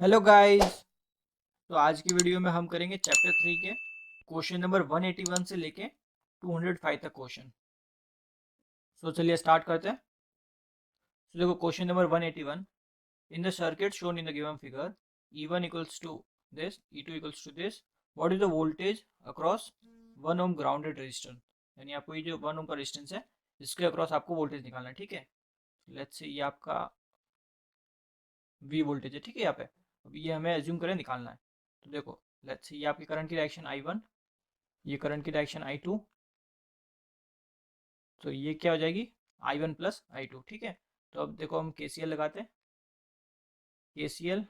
Hello guys. तो आज की वीडियो में हम करेंगे चैप्टर 3 के क्वेश्चन नंबर 181 से लेके 205 तक क्वेश्चन। सो चलिए स्टार्ट करते हैं। तो देखो question number 181, in the circuit shown in the given figure E1 equals to this, E2 equals to this, what is the voltage across 1 ohm grounded resistance. यानी आपको ये जो 1 ओम का रेजिस्टेंस है इसके अक्रॉस आपको वोल्टेज निकालना है। ठीक है, लेट्स से ये आपका V वोल्टेज है। ठीक है, यहाँ पे अब ये हमें एज्यूम करें निकालना है। तो देखो लेट्स से ये आपकी करंट की डायरेक्शन I1, ये करंट की डायरेक्शन I2, तो ये क्या हो जाएगी I1 प्लस I2। ठीक है, तो अब देखो हम KCL लगाते हैं, KCL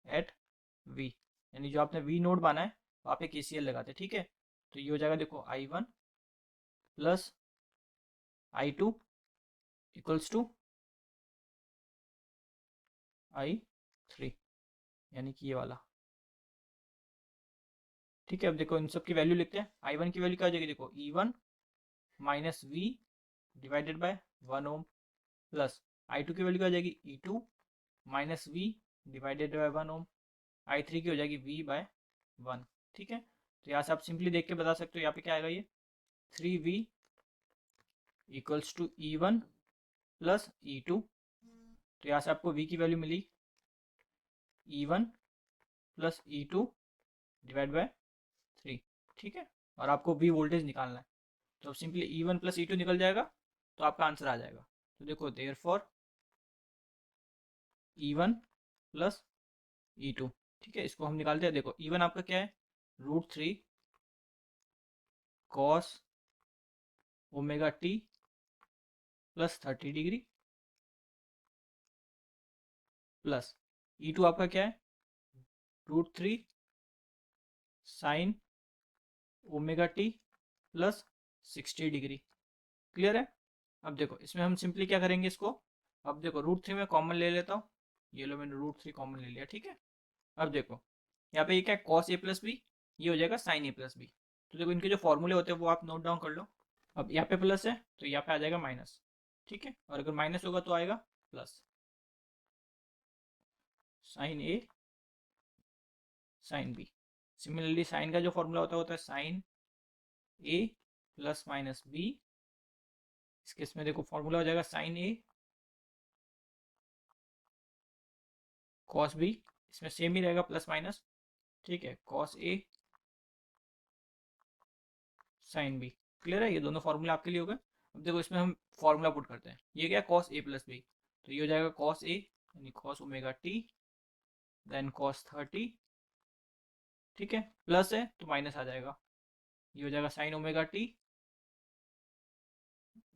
एट V, यानी जो आपने V नोड माना है वहाँ पे KCL लगाते हैं। ठीक है, तो ये हो जाएगा देखो I1 plus I2 equals to I3, यानी कि ये वाला। ठीक है, अब देखो इन सब की वैल्यू लिखते हैं। I1 की वैल्यू क्या हो जाएगी, देखो E1 minus V divided by 1 ohm, plus I2 की वैल्यू क्या हो जाएगी E2 minus V divided by 1 ohm, I3 की हो जाएगी V बाय 1। ठीक है, तो यहाँ से आप सिंपली देख के बता सकते हो यहाँ पे क्या आएगा, ये 3V equals to E1 plus E2। तो यहाँ से आपको V की वैल्यू मिली E1 plus E2 divide by 3। ठीक है, और आपको V वोल्टेज निकालना है, तो सिंपली E1 प्लस E2 निकल जाएगा तो आपका आंसर आ जाएगा। तो देखो देयरफॉर E1 प्लस E2। ठीक है, इसको हम निकालते हैं। देखो E1 आपका क्या है, √3 cos omega T plus 30 degree, plus E2 आपका क्या है, √3 sign omega T plus 60 degree. Clear है। अब देखो इसमें हम सिंपली क्या करेंगे इसको, अब देखो √3 में कॉमन ले लेता हूँ, ये लो मैंने √3 कॉमन ले लिया। ठीक है, अब देखो यहाँ पे ये क्या है, कॉस ए प्लस बी, ये हो जाएगा साइन ए प्लस बी। तो देखो इनके जो फॉर्मूले होते हैं वो आप नोट डाउन कर लो। अब यहाँ पे प्लस है तो यहाँ पे आ जाएगा माइनस। ठीक है, और अगर माइनस होगा तो आएगा प्लस, साइन ए साइन बी। सिमिलरली साइन का जो फॉर्मूला होता है साइन ए प्लस माइनस बी। इस केस में देखो फॉर्मूला हो जाएगा साइन ए कॉस बी, इसमें सेम ही रहेगा प्लस माइनस। ठीक है, cos A sine B. Clear है, ये दोनों फॉर्मूला आपके लिए हो गए। अब देखो इसमें हम फॉर्मूला पुट करते हैं, ये क्या है कॉस ए प्लस बी, तो ये हो जाएगा कॉस ए यानी cos omega t then cos 30। ठीक है, प्लस है तो माइनस आ जाएगा, ये हो जाएगा sine omega t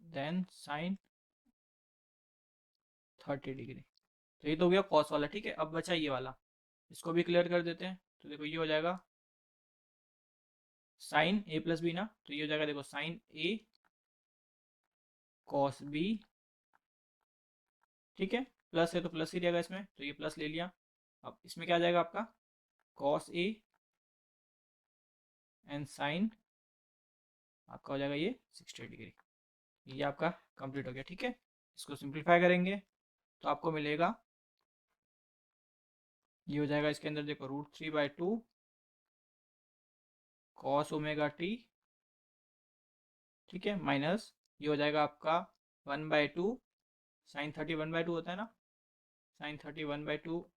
then sine 30 degree. तो ये तो हो गया कॉस वाला। ठीक है, अब बचा ये वाला, इसको भी क्लियर कर देते हैं। तो देखो ये हो जाएगा साइन ए प्लस बी ना, तो ये हो जाएगा देखो साइन ए कॉस बी। ठीक है, प्लस है तो प्लस ही रहेगा इसमें, तो ये प्लस ले लिया। अब इसमें क्या आ जाएगा आपका कॉस ए एंड साइन आपका हो जाएगा ये 60 डिग्री। ये आपका कंप्लीट हो गया। ठीक है, इसको सिंप्लीफाई करेंगे तो आपको मिलेगा, ये हो जाएगा इसके अंदर देखो √3/2 कॉस ओमेगा टी। ठीक है, माइनस ये हो जाएगा आपका 1/2 साइन 30 1/2 होता है ना, साइन 30 1/2।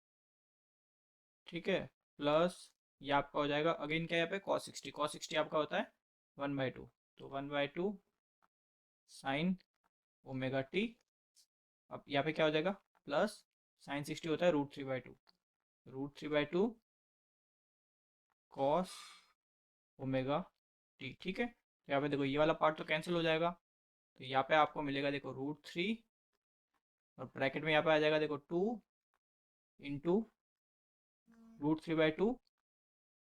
ठीक है, प्लस ये आपका हो जाएगा अगेन क्या है यहाँ पे cos 60 आपका होता है 1/2, तो 1/2 साइन ओमेगा टी। अब यहाँ पे क्या हो जाएगा प्लस साइन 60 होता है √3/2 कॉस ओमेगा टी। ठीक है, तो यहाँ पे देखो ये वाला पार्ट तो कैंसिल हो जाएगा, तो यहाँ पे आपको मिलेगा देखो √3 और ब्रैकेट में यहाँ पे आ जाएगा देखो 2 इंटू √3/2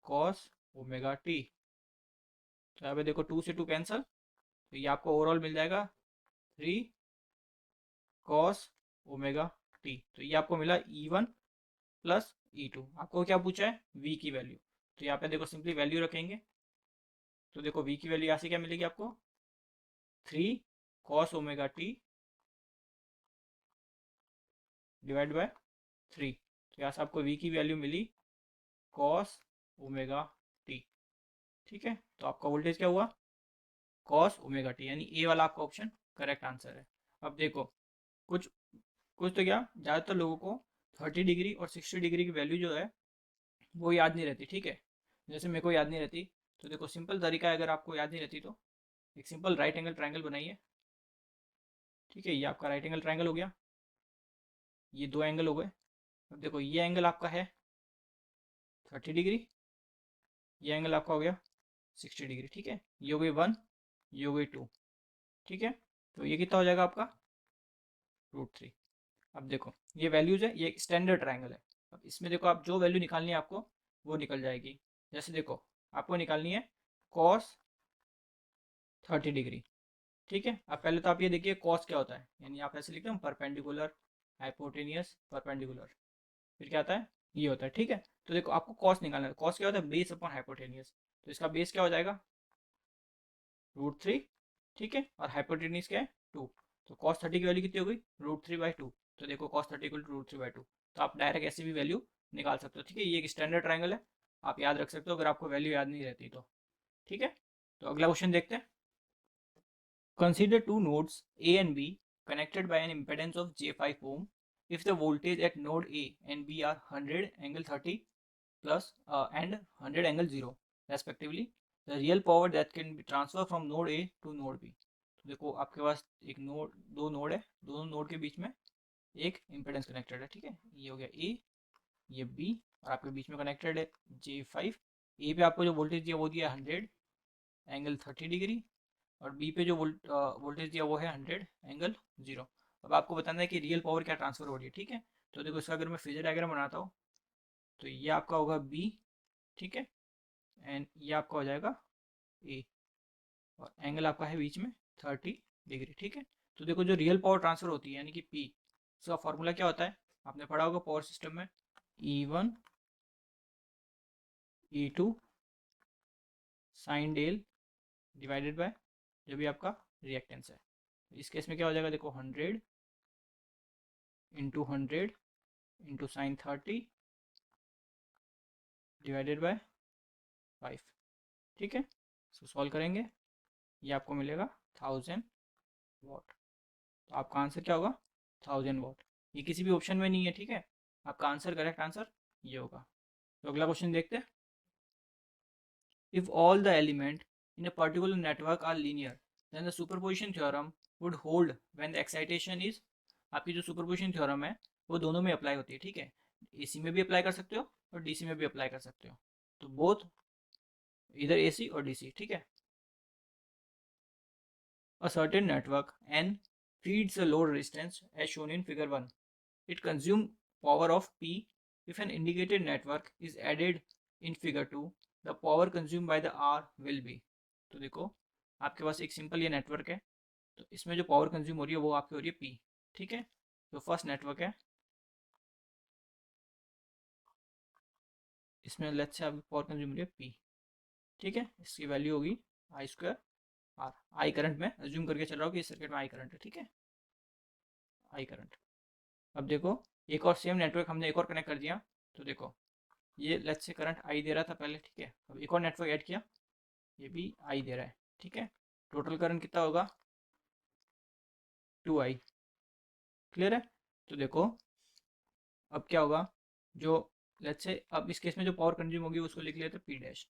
कॉस ओमेगा टी। तो यहाँ पे देखो 2 से 2 कैंसिल, तो ये आपको ओवरऑल मिल जाएगा 3 कॉस ओमेगा टी। तो ये आपको मिला E1 प्लस E2। आपको क्या पूछा है V की वैल्यू, तो यहाँ पे देखो सिंपली वैल्यू रखेंगे। तो देखो V की वैल्यू यहाँ से क्या मिलेगी आपको 3 cos omega T divide by 3। तो यहाँ से आपको v की वैल्यू मिली cos ओमेगा t। ठीक है, तो आपका वोल्टेज क्या हुआ, cos ओमेगा t, यानी ए वाला आपका ऑप्शन करेक्ट आंसर है। अब देखो, कुछ कुछ तो क्या, ज़्यादातर लोगों को 30 डिग्री और 60 डिग्री की वैल्यू जो है वो याद नहीं रहती। ठीक है, जैसे मेरे को याद नहीं रहती, तो देखो सिंपल तरीका है, अगर आपको याद नहीं रहती तो एक सिंपल राइट एंगल ट्रायंगल बनाइए। ठीक है, ये आपका राइट एंगल ट्रायंगल हो गया, ये दो एंगल हो गए। अब देखो ये एंगल आपका है 30 डिग्री, ये एंगल आपका हो गया 60 डिग्री। ठीक है, ये हो गई 1, ये हो गई 2। ठीक है, तो ये कितना हो जाएगा आपका √3। अब देखो ये वैल्यूज है, ये एक स्टैंडर्ड ट्रायंगल है। अब इसमें देखो आप जो वैल्यू निकालनी है आपको वो निकल जाएगी। जैसे देखो आपको निकालनी है cos 30 डिग्री। ठीक है, अब पहले तो आप ये देखिए cos क्या होता है, यानी आप ऐसे लिखते हो परपेंडिकुलर, हाइपोटेनियस, परपेंडिकुलर, फिर क्या आता है, ये होता है। ठीक है, तो देखो आपको cos निकालना है, cos क्या होता है, बेस अपॉन हाइपोटेनियस, तो इसका बेस क्या हो जाएगा √3। ठीक है, और हाइपोटेनियस क्या है 2, तो cos 30 की वैल्यू कितनी हो गई √3/2। तो देखो cos 30 इक्वल टू √3/2, तो आप डायरेक्ट ऐसे भी वैल्यू निकाल सकते हो। ठीक है, ये एक स्टैंडर्ड ट्रायंगल है, आप याद रख सकते हो अगर आपको वैल्यू याद नहीं रहती तो। ठीक है, तो अगला क्वेश्चन देखते हैं। Consider two nodes A and B connected by an impedance of J5 ohm. If the voltage at node A and B are 100 angle 30 plus and 100 angle 0 respectively, the real power that can be transferred from node A to node B. तो देखो आपके पास एक node, दो node है, दोनों node के बीच में एक इम्पेडेंस कनेक्टेड है। ठीक है, ये हो गया A, ये B, और आपके बीच में कनेक्टेड है J5। A पे आपको जो वोल्टेज दिया वो दिया 100 एंगल 30 डिग्री, और बी पे जो वोल्टेज दिया वो है 100 एंगल 0। अब आपको बताना है कि रियल पावर क्या ट्रांसफर हो रही है। ठीक है, तो देखो इसका अगर मैं फेजर डायग्राम बनाता हूँ तो ये आपका होगा बी। ठीक है, एंड ये आपका हो जाएगा ए, और एंगल आपका है बीच में 30 डिग्री। ठीक है, तो देखो जो रियल पावर ट्रांसफर होती है यानी कि पी, उसका फॉर्मूला क्या होता है, आपने पढ़ा होगा पावर सिस्टम में, E1 E2 sign del divided by जो भी आपका रिएक्टेंस है। इस केस में क्या हो जाएगा, देखो 100 into 100 into sine 30 divided by 5। ठीक है, सो सॉल्व करेंगे, ये आपको मिलेगा 1000 वाट। तो आपका आंसर क्या होगा 1000 वाट। ये किसी भी ऑप्शन में नहीं है। ठीक है, आपका आंसर, करेक्ट आंसर ये होगा। तो अगला क्वेश्चन देखते हैं। If all the element in a particular network are linear then the superposition theorem would hold when the excitation is. आपकी जो सुपरपोजिशन थ्योरम है वो दोनों में अप्लाई होती है। ठीक है, एसी में भी अप्लाई कर सकते हो और डीसी में भी अप्लाई कर सकते हो, तो बोथ, इधर एसी और डीसी। ठीक है, a certain network N feeds a load resistance as shown in figure 1. It consumes power of P. If an indicated network is added in figure 2, the power consumed by the R will be। तो देखो आपके पास एक simple ये network है, तो इसमें जो power consume हो रही है वो आपकी हो रही है P। ठीक है, तो फर्स्ट नेटवर्क है, इसमें लेट्स से आपकी पावर कंज्यूम हो रही है P। ठीक है, इसकी वैल्यू होगी I² R। आई करंट में अज्यूम करके चल रहा हूँ कि इस सर्किट में आई करंट है। ठीक है, आई करंट। अब देखो एक और सेम नेटवर्क हमने एक और कनेक्ट कर दिया, तो देखो ये लेट्स से करंट आई दे रहा था पहले। ठीक है, अब एक और नेटवर्क ऐड किया, ये भी आई दे रहा है। ठीक है, टोटल करंट कितना होगा 2i। क्लियर है, तो देखो अब क्या होगा, जो लेट्स से अब इस केस में जो पावर कंज्यूम होगी उसको लिख लेते पी डैश।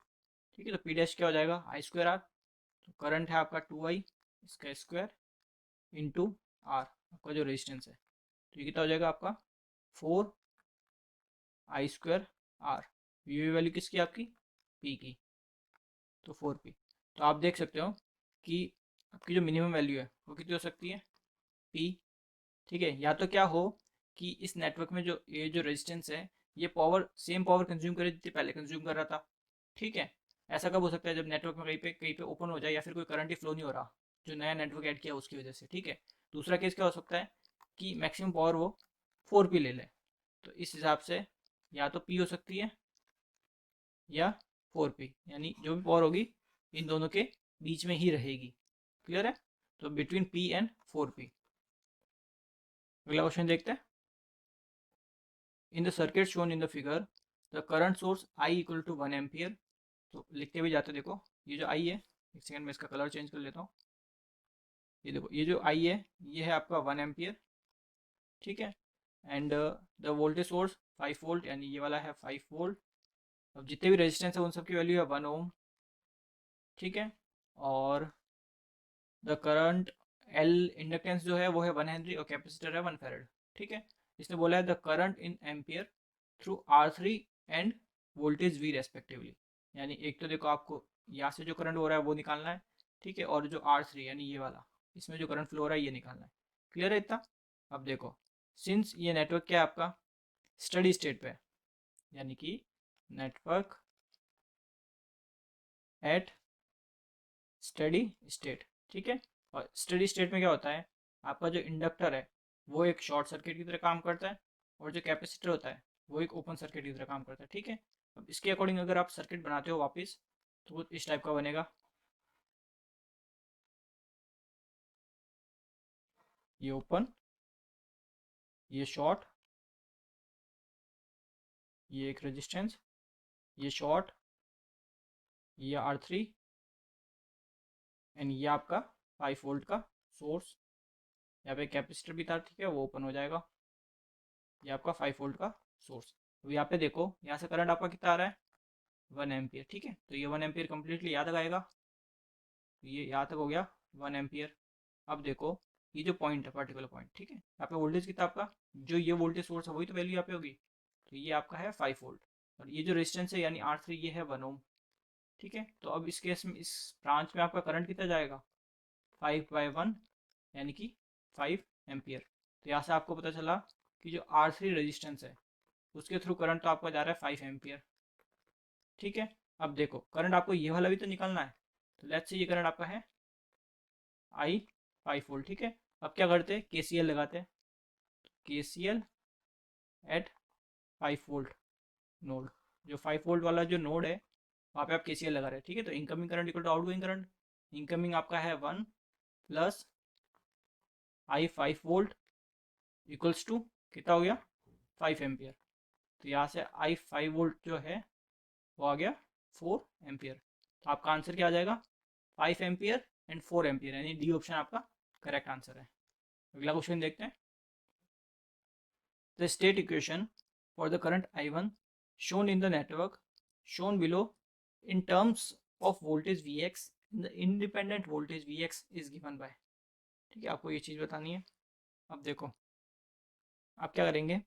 ठीक है, तो पी डैश क्या हो जाएगा I²R। तो करंट है आपका 2i, इसका स्क्वायर इंटू आर, आपका जो रेजिस्टेंस है, तो ये कितना हो जाएगा आपका 4i²R। ये वैल्यू किसकी, आपकी पी की, तो 4p। तो आप देख सकते हो कि आपकी जो मिनिमम वैल्यू है वो कितनी हो सकती है p। ठीक है, या तो क्या हो कि इस नेटवर्क में जो ये जो रेजिस्टेंस है ये पावर, सेम पावर कंज्यूम करे जितनी पहले कंज्यूम कर रहा था। ठीक है, ऐसा कब हो सकता है, जब नेटवर्क में कहीं पे ओपन हो जाए या फिर कोई करंट ही फ्लो नहीं हो रहा, जो नया नेटवर्क ऐड किया उसकी वजह से। ठीक है, दूसरा केस क्या हो सकता है कि मैक्सिमम पावर वो 4p ले ले, तो इस हिसाब से या तो p हो सकती है या 4p, यानी जो भी पावर होगी इन दोनों के बीच में ही रहेगी। क्लियर है, तो बिटवीन p एंड 4p। अगला क्वेश्चन देखते हैं। In the circuit shown in the figure the current source I equal to 1 ampere. तो लिखते भी जाते देखो, ये जो आई है, एक सेकंड में इसका कलर चेंज कर लेता हूँ। ये देखो, ये जो आई है ये है आपका 1 एम्पियर, ठीक है। And the voltage source 5 volt, यानी ये वाला है 5 वोल्ट। अब जितने भी रेजिस्टेंस है उन सब की वैल्यू है 1 ओम, ठीक है। और द करंट एल इंडक्टेंस जो है वो है 1 हेनरी और कैपेसिटर है 1 फैराड, ठीक है। इसने बोला है the current in ampere through R3 end voltage V respectively, यानी एक तो देखो आपको यहाँ से जो करंट हो रहा है वो निकालना है, ठीक है, और जो R3 यानी ये वाला, इसमें जो करंट फ्लो हो रहा है ये निकालना है। क्लियर है इतना? अब देखो, सिंस ये नेटवर्क क्या है आपका स्टडी स्टेट पे है, यानी कि नेटवर्क एट स्टडी स्टेट, ठीक है। और स्टडी स्टेट में क्या होता है, आपका जो इंडक्टर है वो एक शॉर्ट सर्किट की तरह काम करता है, और जो कैपेसिटर होता है वो एक ओपन सर्किट की तरह काम करता है, ठीक है। अब इसके अकॉर्डिंग अगर आप सर्किट बनाते हो वापस, तो वो इस टाइप का बनेगा। ये ओपन, ये शॉर्ट, ये एक रेजिस्टेंस, ये शॉर्ट, ये R3, एंड ये आपका 5 वोल्ट का सोर्स। यहाँ पे कैपेसिटर भी था, ठीक है, वो ओपन हो जाएगा। ये आपका 5 वोल्ट का सोर्स। अब यहाँ पे देखो, यहाँ से करंट आपका कितना आ रहा है 1 एम्पियर, ठीक है। तो ये 1 एम्पियर कंप्लीटली यहाँ तक आएगा, तो ये यहाँ तक हो गया 1 एम्पियर। अब देखो, ये जो पॉइंट है, पर्टिकुलर पॉइंट, ठीक है, यहाँ पे वोल्टेज कितना आपका, जो ये वोल्टेज सोर्स है वही तो वैल्यू यहाँ पे होगी, तो ये आपका है 5 वोल्ट। और ये जो रेजिस्टेंस है यानी R3 ये है 1 ओम, ठीक है। तो अब इस केस में इस ब्रांच में आपका करंट कितना जाएगा 5/1, यानी कि 5 एम्पियर। तो यहाँ से आपको पता चला कि जो R3 रेजिस्टेंस है उसके थ्रू करंट तो आपका जा रहा है 5 एम्पियर, ठीक है। अब देखो, करंट आपको ये वाला भी तो निकालना है, तो लेट्स से ये करंट आपका है आई 5 वोल्ट, ठीक है। अब क्या करते हैं, KCL लगाते हैं। KCL एट 5 वोल्ट नोड, जो 5 वोल्ट वाला जो नोड है वहाँ पे आप KCL लगा रहे हैं, ठीक है। तो incoming current equal to outgoing current, incoming आपका है 1 plus I 5 volt equals to कितना हो गया 5 एम्पियर। तो यहाँ से आई 5 वोल्ट जो है वो आ गया 4 एम्पियर। तो आपका आंसर क्या आ जाएगा 5 एम्पियर एंड 4 एम्पियर, यानी डी ऑप्शन आपका करेक्ट आंसर है। अगला क्वेश्चन देखते हैं। The state equation for the current I1 shown in the network shown below in terms of voltage Vx in the independent voltage Vx is given by, ठीक है, आपको ये चीज़ बतानी है। अब देखो, आप क्या करेंगे,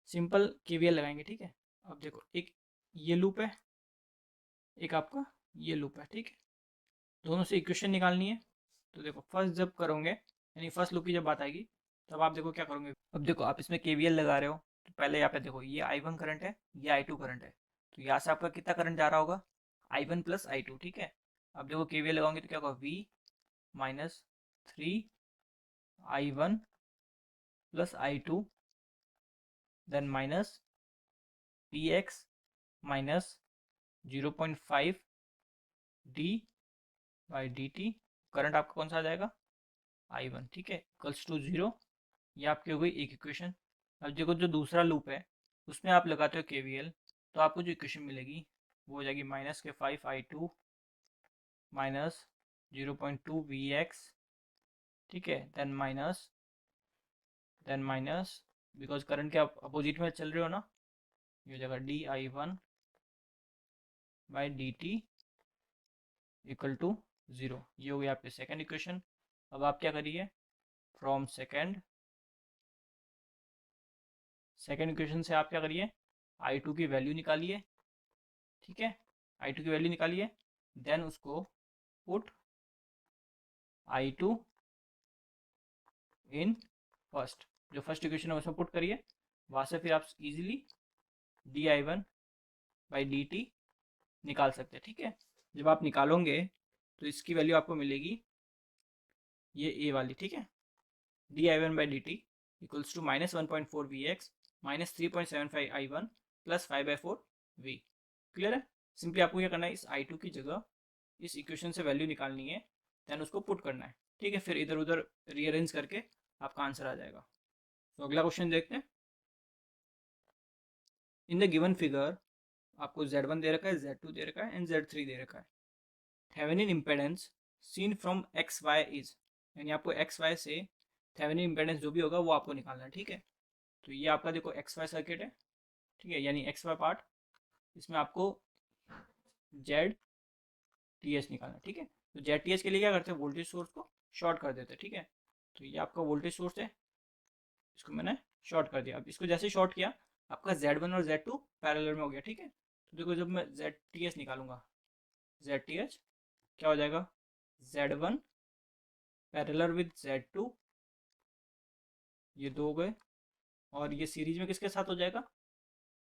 सिंपल KVL लगाएंगे, ठीक है। अब देखो, एक ये लूप है, एक आपका ये लूप है, ठीक है। दोनों से इक्वेशन निकालनी है। तो देखो, फर्स्ट जब करोगे, यानी फर्स्ट लूप की जब बात आएगी, तब आप देखो क्या करोगे। अब देखो, आप इसमें KVL लगा रहे हो, तो पहले यहाँ पे देखो, ये I1 करंट है, ये I2 करंट है। तो यहाँ से आपका कितना करंट जा रहा होगा I1 प्लस I2, ठीक है। अब देखो KVL लगाओगे तो क्या होगा V minus 3I1 plus I2 then minus PX minus 0.5 D by dt। करंट आपका कौन सा आ जाएगा I1, ठीक है, इक्वल्स टू 0। ये आपकी हो गई एक इक्वेशन। अब देखो, जो दूसरा लूप है उसमें आप लगाते हो KVL, तो आपको जो इक्वेशन मिलेगी वो हो जाएगी माइनस के 5I2 माइनस 0.2 VX, ठीक है, देन माइनस बिकॉज करंट के आप अपोजिट में चल रहे हो ना, ये हो जाएगा DI1 by dt equal to 0। ये हो गया आपकी सेकेंड इक्वेशन। अब आप क्या करिए, फ्रॉम सेकेंड इक्वेशन से आप क्या करिए, I2 की वैल्यू निकालिए, ठीक है, I2 की वैल्यू निकालिए, देन उसको पुट I2 इन फर्स्ट, जो फर्स्ट इक्वेशन है उसमें पुट करिए। वहाँ से फिर आप इजीली DI1 बाई dt निकाल सकते हैं, ठीक है। जब आप निकालोगे तो इसकी वैल्यू आपको मिलेगी ये A वाली, ठीक है, DI1 by dt equals to minus 1.4 VX minus 3.75 I1 plus 5/4 V। Clear है? सिंपली आपको क्या करना है, इस I2 की जगह इस इक्वेशन से वैल्यू निकालनी है, देन उसको पुट करना है, ठीक है। फिर इधर उधर रीअरेंज करके आपका आंसर आ जाएगा। तो अगला क्वेश्चन देखते हैं। इन द गिवन फिगर आपको Z1 दे रखा है, Z2 दे रखा है एंड Z3 दे रखा है। Thevenin impedance seen from X Y is, यानी आपको एक्स वाई से थेवेनिन इम्पेडेंस जो भी होगा वो आपको निकालना है, ठीक है। तो ये आपका देखो एक्स वाई सर्किट है, ठीक है, यानी एक्स वाई पार्ट, इसमें आपको जेड टी एच निकालना है, ठीक है। तो जेड टी एच के लिए क्या करते हैं, वोल्टेज सोर्स को शॉर्ट कर देते हैं, ठीक है। तो ये आपका वोल्टेज सोर्स है, इसको मैंने शॉर्ट कर दिया। अब इसको जैसे शॉर्ट किया, आपका Z1 और Z2 पैरेलल में हो गया, ठीक है। तो देखो जब मैं ZTH निकालूंगा, ZTH क्या हो जाएगा, Z1 पैरेलल विद Z2, ये दो हो गए, और ये सीरीज में किसके साथ हो जाएगा,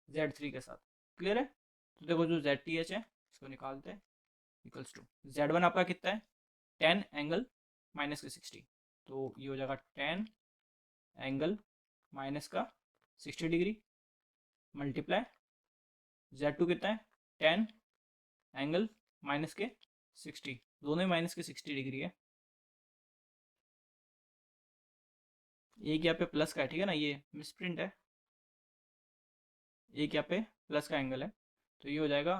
Z3 के साथ। क्लियर है। तो देखो जो ZTH है इसको निकालते हैं, इक्वल्स टू Z1 आपका कितना है, 10 एंगल माइनस के 60, तो ये हो जाएगा 10 एंगल माइनस का 60 डिग्री मल्टीप्लाई Z2 कितना है, 10 एंगल माइनस के 60, दोनों ही माइनस के 60 डिग्री है। एक यहाँ पे प्लस का है, ठीक है ना, ये मिसप्रिंट है, एक यहाँ पे प्लस का एंगल है। तो ये हो जाएगा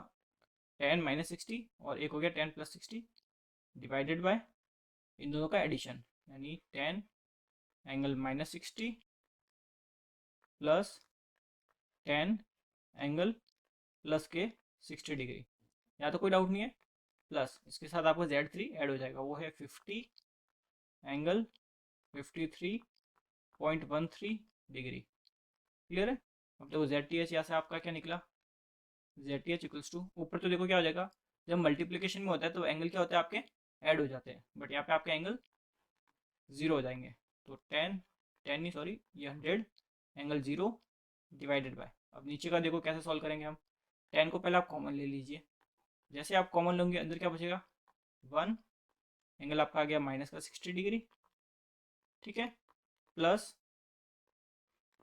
10 माइनस 60 और एक हो गया 10 प्लस 60 डिवाइडेड बाय इन दोनों का एडिशन, यानी 10 angle minus 60 plus 10 angle plus के 60 डिग्री। यहाँ तो कोई डाउट नहीं है, प्लस इसके साथ आपको Z3 ऐड हो जाएगा, वो है 50 एंगल 53.13 डिग्री। क्लियर है। अब देखो ZTH यहाँ से आपका क्या निकला, ZTH इक्वल्स टू, ऊपर तो देखो क्या हो जाएगा, जब मल्टीप्लिकेशन में होता है तो एंगल क्या होता है आपके ऐड हो जाते हैं, बट यहाँ पे आपके एंगल 0 हो जाएंगे। तो 10 नहीं सॉरी, ये 100 एंगल 0 डिवाइडेड बाय, अब नीचे का देखो कैसे सॉल्व करेंगे हम। 10 को पहले आप कॉमन ले लीजिए, जैसे आप कॉमन लेंगे अंदर क्या बचेगा, 1 एंगल आपका आ गया माइनस का 60 डिग्री, ठीक है, प्लस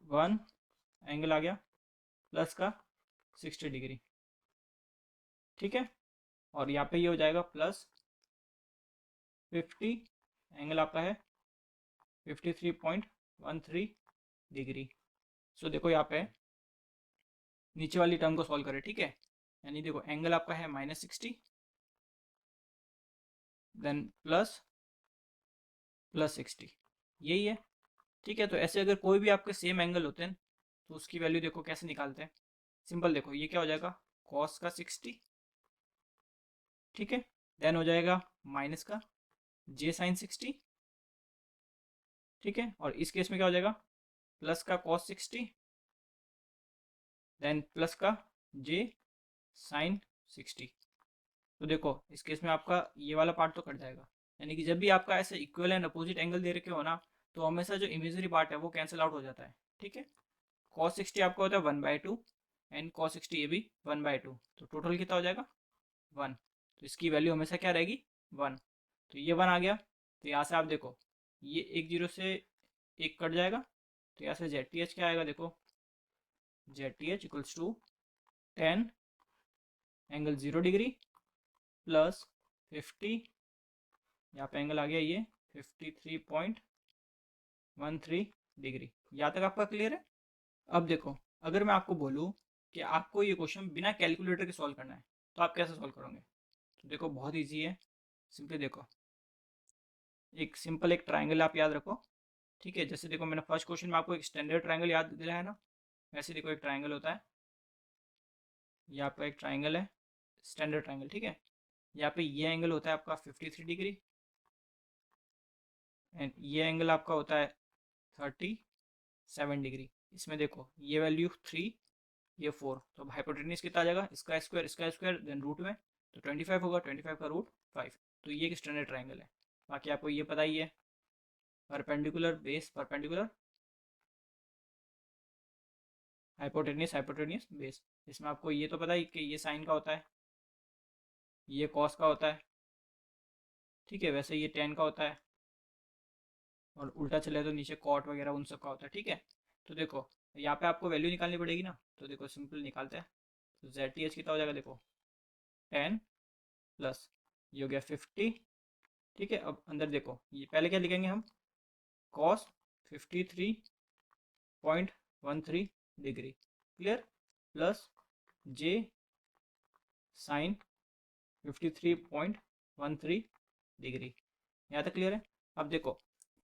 1 एंगल आ गया प्लस का 60 डिग्री, ठीक है। और यहाँ पे ये हो जाएगा प्लस 50 एंगल आपका है 53.13 डिग्री। सो देखो यहाँ पे नीचे वाली टर्म को सॉल्व करें, ठीक है, यानी देखो एंगल आपका है माइनस 60 देन प्लस 60, यही है, ठीक है। तो ऐसे अगर कोई भी आपके सेम एंगल होते हैं तो उसकी वैल्यू देखो कैसे निकालते हैं, सिंपल देखो ये क्या हो जाएगा, कॉस का 60, ठीक है, देन हो जाएगा माइनस का जे साइन 60, ठीक है, और इस केस में क्या हो जाएगा, प्लस का कॉस 60 देन प्लस का जे साइन 60। तो देखो इस केस में आपका ये वाला पार्ट तो कट जाएगा, यानी कि जब भी आपका ऐसे इक्वल एंड अपोजिट एंगल दे रखे हो ना, तो हमेशा जो इमेजरी पार्ट है वो कैंसिल आउट हो जाता है, ठीक है। कॉस 60 आपका होता है 1/2 एंड कॉस 60 ये भी 1/2, तो टोटल कितना हो जाएगा 1, तो इसकी वैल्यू हमेशा क्या रहेगी 1। तो ये 1 आ गया, तो यहाँ से आप देखो ये एक जीरो से एक कट जाएगा, तो यहाँ से ZTH क्या आएगा, देखो ZTH equals to 10 angle 0 degree plus 50, यहाँ पे एंगल आ गया ये 53.13 डिग्री। यहाँ तक आपका क्लियर है। अब देखो अगर मैं आपको बोलूँ कि आपको ये क्वेश्चन बिना कैलकुलेटर के सॉल्व करना है तो आप कैसे सॉल्व करोगे, तो देखो बहुत इजी है, सिंपली देखो एक सिंपल एक ट्राइंगल आप याद रखो, ठीक है। जैसे देखो मैंने फर्स्ट क्वेश्चन में आपको एक स्टैंडर्ड ट्राइंगल याद दिलाया है ना, वैसे देखो एक ट्राइंगल होता है, यहाँ पर एक ट्राइंगल है स्टैंडर्ड ट्राइंगल, ठीक है। यहाँ पे ये एंगल होता है आपका 53 डिग्री एंड ये एंगल आपका होता है 37 डिग्री। इसमें देखो ये वैल्यू 3 ये 4, तो हाइपोटेन्यूज कितना आ जाएगा, इसका स्क्वायर देन रूट में, तो 25 होगा, 25 का रूट 5। तो ये एक स्टैंडर्ड ट्राइंगल है। बाकी आपको ये पता ही है, perpendicular base perpendicular, hypotenuse base. इसमें आपको ये तो पता ही कि ये साइन का होता है, ये कॉस का होता है, ठीक है, वैसे ये टेन का होता है, और उल्टा चले तो नीचे कॉट वगैरह उन सब का होता है, ठीक है। तो देखो यहाँ पे आपको वैल्यू निकालनी पड़ेगी ना, तो देखो सिंपल निकालते हैं। तो ZTH कितना हो जाएगा, देखो 10 प्लस ये हो गया 50, ठीक है। अब अंदर देखो ये पहले क्या लिखेंगे हम, कॉस 53.13 डिग्री। क्लियर। प्लस जे साइन 53.13 डिग्री। यहाँ तक क्लियर है? अब देखो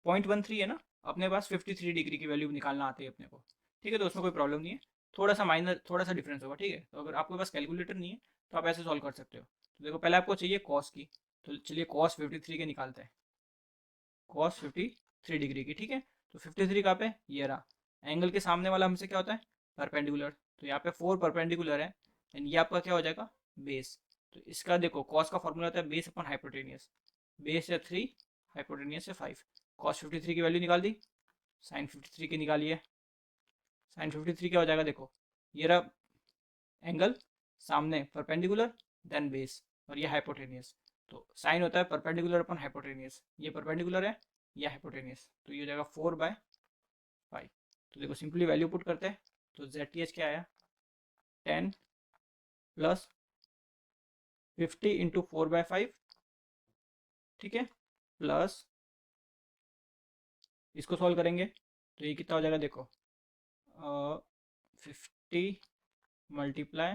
0.13 है ना, अपने पास 53 डिग्री की वैल्यू निकालना आती है अपने को, ठीक है, तो उसमें कोई प्रॉब्लम नहीं है। थोड़ा सा माइनर, थोड़ा सा डिफरेंस होगा, ठीक है। तो अगर आपके पास कैलकुलेटर नहीं है तो आप ऐसे सॉल्व कर सकते हो। तो देखो पहले आपको चाहिए कॉस की, तो चलिए कॉस 53 के निकालते हैं, कॉस 53 डिग्री की, ठीक है। तो 53 कहाँ पे, ये रहा। एंगल के सामने वाला हमसे क्या होता है, परपेंडिकुलर। तो यहाँ पे 4 परपेंडिकुलर है, एंड ये आपका क्या हो जाएगा, बेस। तो इसका देखो कॉस का फॉर्मूला होता है बेस अपन हाइपोटेनियस। बेस है 3, हाइपोटेनियस है 5। कॉस 53 की वैल्यू निकाल दी, साइन 53 की निकालिए। साइन 53 क्या हो जाएगा, देखो ये रहा एंगल, सामने परपेंडिकुलर, देन बेस, और ये हाइपोटेनियस। तो साइन होता है परपेंडिकुलर अपन हाइपोटेनियस, ये परपेंडिकुलर है, ये हाइपोटेनियस, तो ये हो जाएगा 4/5। तो देखो सिंपली वैल्यू पुट करते हैं, तो ZTH क्या आया, 10 प्लस 50 इंटू 4/5, ठीक है, प्लस इसको सॉल्व करेंगे तो ये कितना हो जाएगा, देखो 50 मल्टीप्लाई,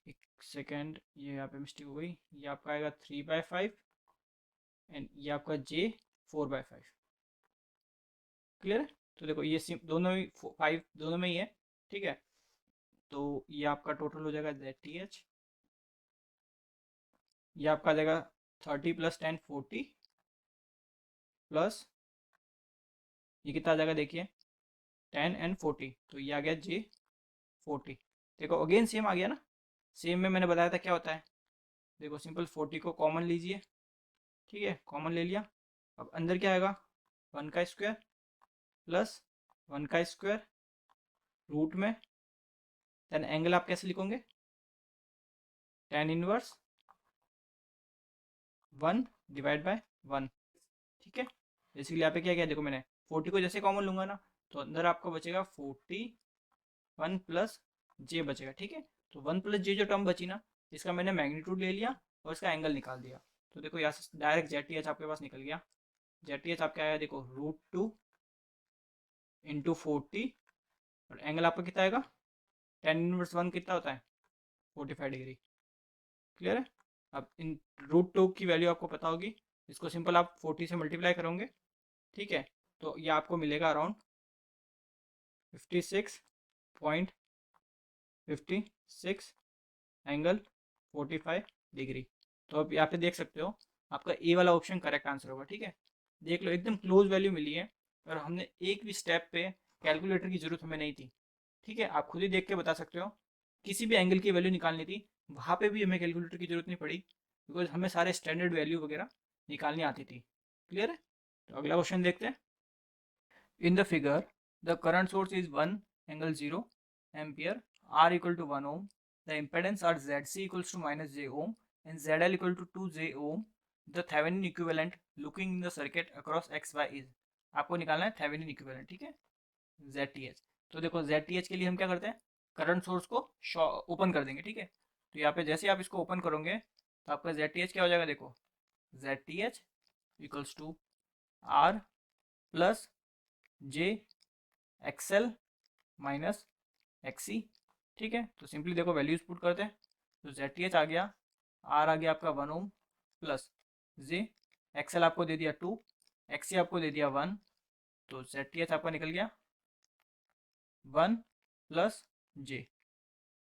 एक सेकेंड ये यहाँ पे मिस्टेक हो गई, ये आपका आएगा 3/5, एंड ये आपका J 4/5। क्लियर है? तो देखो ये सिम दोनों ही 5 दोनों में ही है, ठीक है। तो ये आपका टोटल हो जाएगा ZTH, ये आपका आ जाएगा 30 प्लस 10 40, प्लस ये कितना आ जाएगा, देखिए 10 एंड 40, तो ये आ गया J 40। देखो अगेन सेम आ गया ना, सेम में मैंने बताया था क्या होता है। देखो सिंपल 40 को कॉमन लीजिए, ठीक है, कॉमन ले लिया। अब अंदर क्या आएगा, 1 का स्क्वायर प्लस 1 का स्क्वायर रूट में, देन एंगल आप कैसे लिखोगे, tan इनवर्स 1 डिवाइड बाय 1, ठीक है। बेसिकली यहाँ पे क्या किया, देखो मैंने 40 को जैसे कॉमन लूंगा ना, तो अंदर आपको बचेगा 41 प्लस जे बचेगा, ठीक है। तो 1 प्लस जे जो टर्म बची ना, इसका मैंने मैग्नीट्यूड ले लिया और इसका एंगल निकाल दिया। तो देखो यहाँ से डायरेक्ट ZTH आपके पास निकल गया। ZTH आपका आया, देखो √2 इंटू 40, और एंगल आपका कितना आएगा, tan इनवर्स 1 कितना होता है, 45 डिग्री। क्लियर है? अब इन √2 की वैल्यू आपको पता होगी, इसको सिंपल आप 40 से मल्टीप्लाई करोगे, ठीक है। तो ये आपको मिलेगा अराउंड 56.56 एंगल 45 डिग्री। तो अब यहाँ पे देख सकते हो आपका ए वाला ऑप्शन करेक्ट आंसर होगा, ठीक है। देख लो एकदम क्लोज वैल्यू मिली है, और हमने एक भी स्टेप पे कैलकुलेटर की जरूरत हमें नहीं थी, ठीक है। आप खुद ही देख के बता सकते हो, किसी भी एंगल की वैल्यू निकालनी थी वहाँ पे भी हमें कैलकुलेटर की जरूरत नहीं पड़ी, बिकॉज हमें सारे स्टैंडर्ड वैल्यू वगैरह निकालनी आती थी। क्लियर है? तो अगला क्वेश्चन देखते हैं। In the figure, the current source is 1 angle 0 ampere, R equal to 1 ohm. The impedance are ZC equals to minus J ohm and ZL equal to 2 J ohm. The Thevenin equivalent looking in the circuit across XY is, आपको निकालना है Thevenin equivalent, ठीक है, ZTH। तो देखो ZTH के लिए हम क्या करते हैं, करंट सोर्स को ओपन कर देंगे, ठीक है। तो यहाँ पे जैसे आप इसको ओपन करोगे तो आपका ZTH क्या हो जाएगा, देखो ZTH equals to R plus j XL minus XC, ठीक है। तो सिंपली देखो वैल्यूज पुट करते हैं, तो ZTH आ गया, आर आ गया आपका 1 ओम, प्लस जे एक्सएल आपको दे दिया 2, एक्सी आपको दे दिया 1, तो ZTH आपका निकल गया 1 प्लस जे,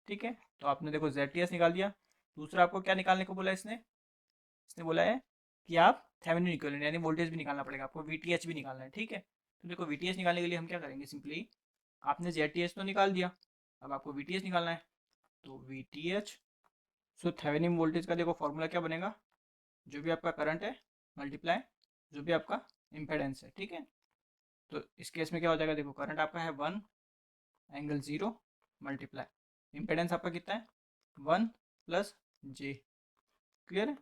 ठीक है। तो आपने देखो ZTH निकाल दिया। दूसरा आपको क्या निकालने को बोला इसने, इसने बोला है कि आप थेवेनिन इक्विवेलेंट यानी वोल्टेज भी निकालना पड़ेगा आपको, VTH भी निकालना है, ठीक है। तो देखो VTH निकालने के लिए हम क्या करेंगे, सिंपली आपने ZTH तो निकाल दिया, अब आपको VTH निकालना है। तो VTH, सो थेवेनिन वोल्टेज का देखो फॉर्मूला क्या बनेगा, जो भी आपका करंट है मल्टीप्लाई जो भी आपका इम्पेडेंस है, ठीक है। तो इस केस में क्या हो जाएगा, देखो करंट आपका है 1 एंगल 0 मल्टीप्लाई इम्पेडेंस आपका कितना है 1 प्लस जे। क्लियर है?